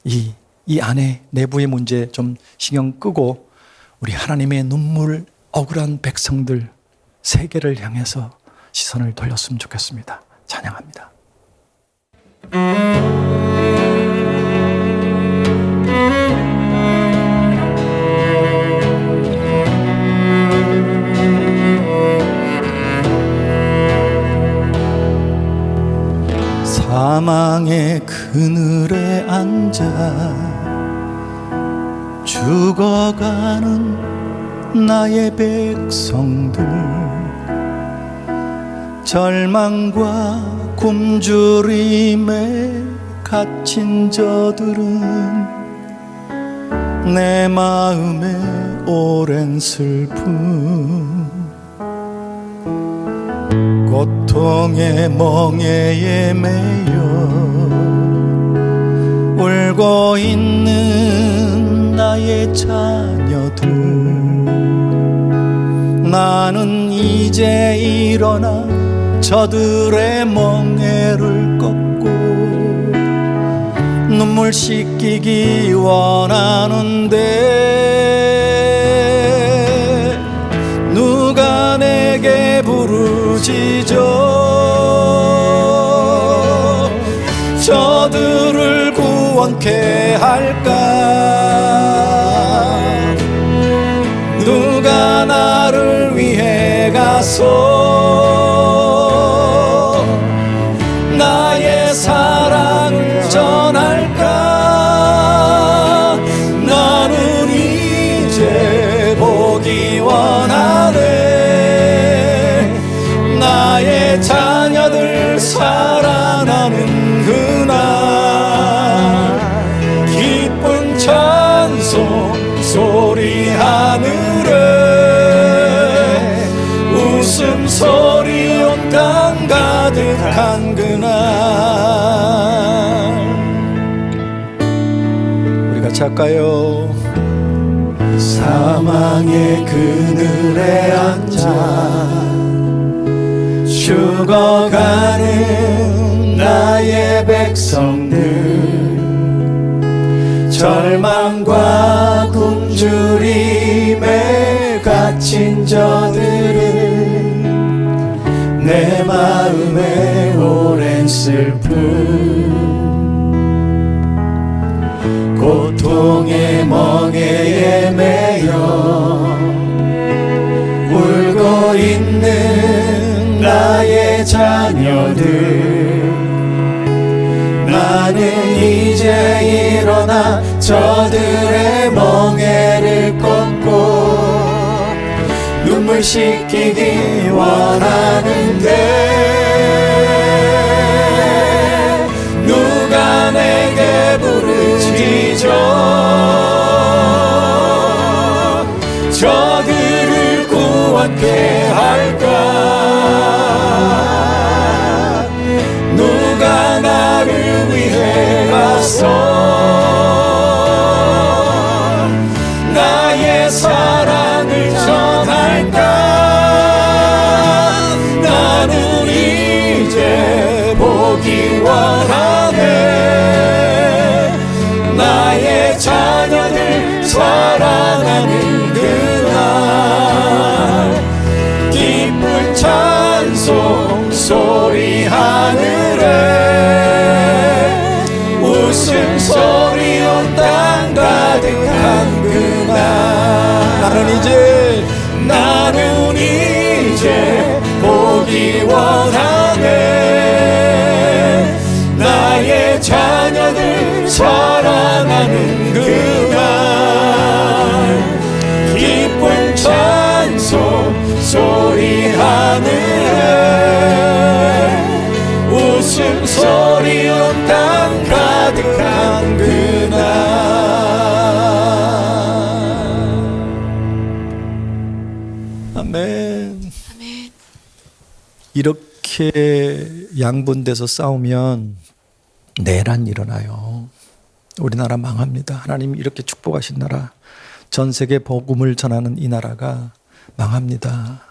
이 안에 내부의 문제 좀 신경 끄고 우리 하나님의 눈물 억울한 백성들 세계를 향해서 시선을 돌렸으면 좋겠습니다. 찬양합니다. 사망의 그늘에 앉아 죽어가는 나의 백성들, 절망과 굶주림에 갇힌 저들은 내 마음에 오랜 슬픔, 고통의 멍에에 매여 울고 있는 나의 자녀들, 나는 이제 일어나 저들의 멍에를 꺾고 눈물 씻기기 원하는데 누가 내게 부르짖어 저들을 구원케 할까. 누가 나를 위해 가서 나의 사랑을 전할까. 나는 이제 보기 원하네. 나의 자녀들 살아나는 그날 기쁜 찬송 소리 하늘에 웃음소리 온 땅 가득한 그날. 우리 같이 할까요? 사망의 그늘에 앉아 죽어가는 나의 백성들, 절망과 굶주림에 갇힌 저들은 내 마음에 오랜 슬픔, 고통의 멍에에 매여 울고 있는 나의 자녀들, 나는 이제 일어나 저들의 멍에를 꺾고 눈물 씻기기 원하는데 누가 내게 부르짖어 저들을 구원케 할까. 누가 나를 위해 가서 와서 나의 사랑을 전할까. 나는 이제 보기 원하네. 나의 자녀들 사랑하는 그날 기쁜 찬송 소리 하늘에 웃음소리 온 땅 가득한 그날 나는 이제 보기 원하네. 나의 자녀들 사랑하는 그날 기쁜 찬송 소리 하늘에 웃음소리 온 땅 가득한 그날. 아멘. 이렇게 양분돼서 싸우면 내란 일어나요. 우리나라 망합니다. 하나님이 이렇게 축복하신 나라, 전 세계 복음을 전하는 이 나라가 망합니다.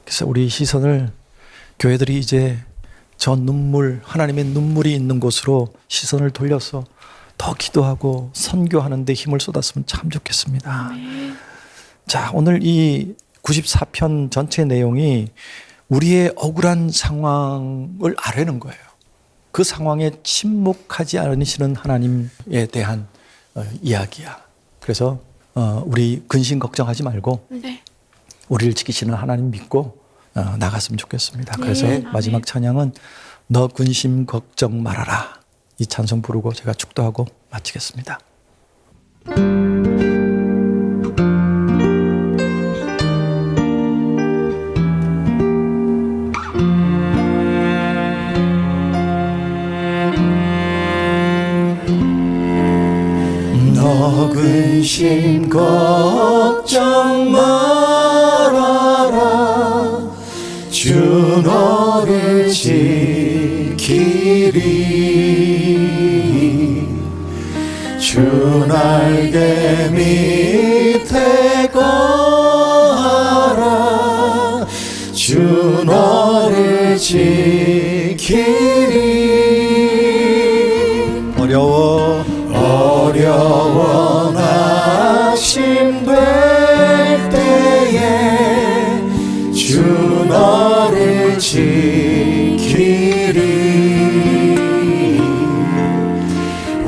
그래서 우리 시선을 교회들이 이제 저 눈물, 하나님의 눈물이 있는 곳으로 시선을 돌려서 더 기도하고 선교하는 데 힘을 쏟았으면 참 좋겠습니다. 자, 오늘 이 94편 전체 내용이 우리의 억울한 상황을 아뢰는 거예요. 그 상황에 침묵하지 않으시는 하나님에 대한 이야기야. 그래서 우리 근심 걱정하지 말고 네. 우리를 지키시는 하나님 믿고 나갔으면 좋겠습니다. 그래서 네. 마지막 찬양은 너 근심 걱정 말아라, 이 찬송 부르고 제가 축도하고 마치겠습니다. 너 근심 걱정 말아라. 주 너를 지키리. 주 날개 밑에 거하라. 주 너를 지키리. 어려워 낙심될 때에 주 너를 지키리.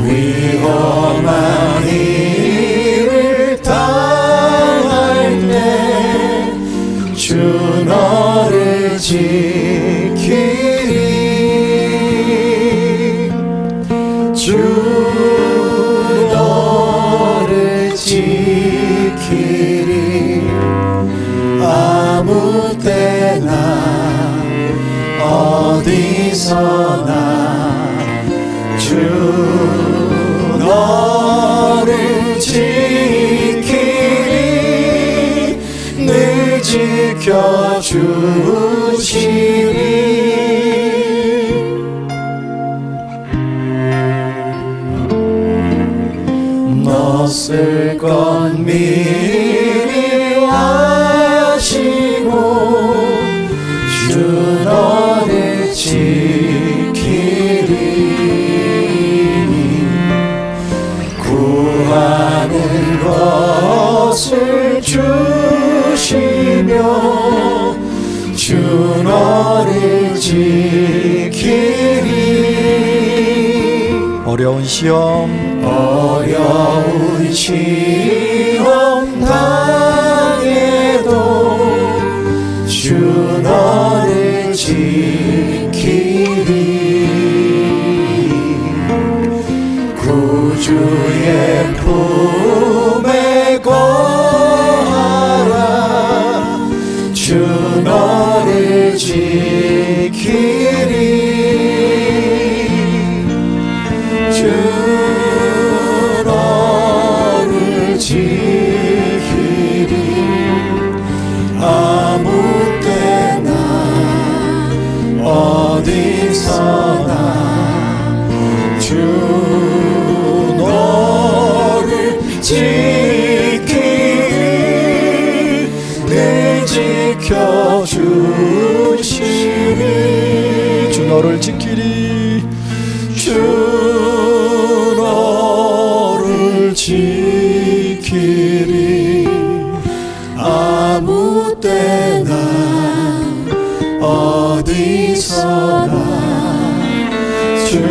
위험한 일을 당할 때 주 너를 지키리. 주 너를 지키리. 아무 때나 어디서나 주 너를 지키리. 늘 지켜주시리. 너 쓸 것 미리 아시고 주 너를 지키리. 구하는 것을 주시며 주 너를 지키리. 어려운 시험 당해도 주 너를 지키리. 구주의 품에 거하라. 주 너를 지키리. 주 너를 지키리. 아무 때나 어디서나 주 주시리 주 너를 지키리 주 너를 지키리 아무 때나 어디서나 주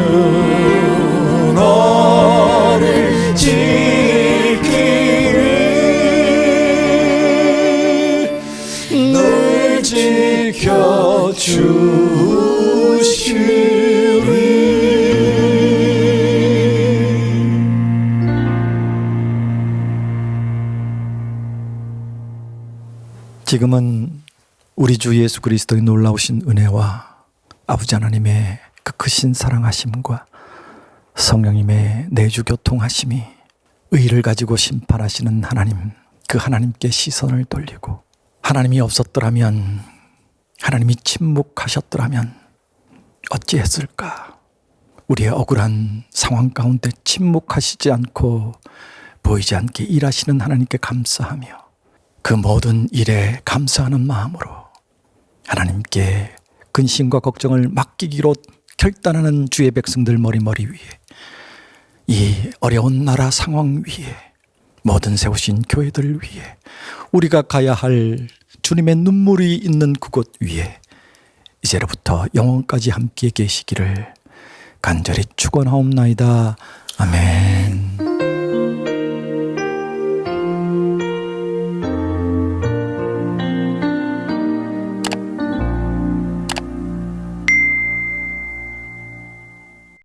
너를 지키리 늘 지켜주시리. 지금은 우리 주 예수 그리스도의 놀라우신 은혜와 아버지 하나님의 그 크신 사랑하심과 성령님의 내주 교통하심이 의를 가지고 심판하시는 하나님, 그 하나님께 시선을 돌리고 하나님이 없었더라면, 하나님이 침묵하셨더라면 어찌했을까? 우리의 억울한 상황 가운데 침묵하시지 않고 보이지 않게 일하시는 하나님께 감사하며 그 모든 일에 감사하는 마음으로 하나님께 근심과 걱정을 맡기기로 결단하는 주의 백성들 머리 위에, 이 어려운 나라 상황 위에, 모든 세우신 교회들 위에, 우리가 가야 할 주님의 눈물이 있는 그곳 위에 이제로부터 영원까지 함께 계시기를 간절히 축원하옵나이다. 아멘.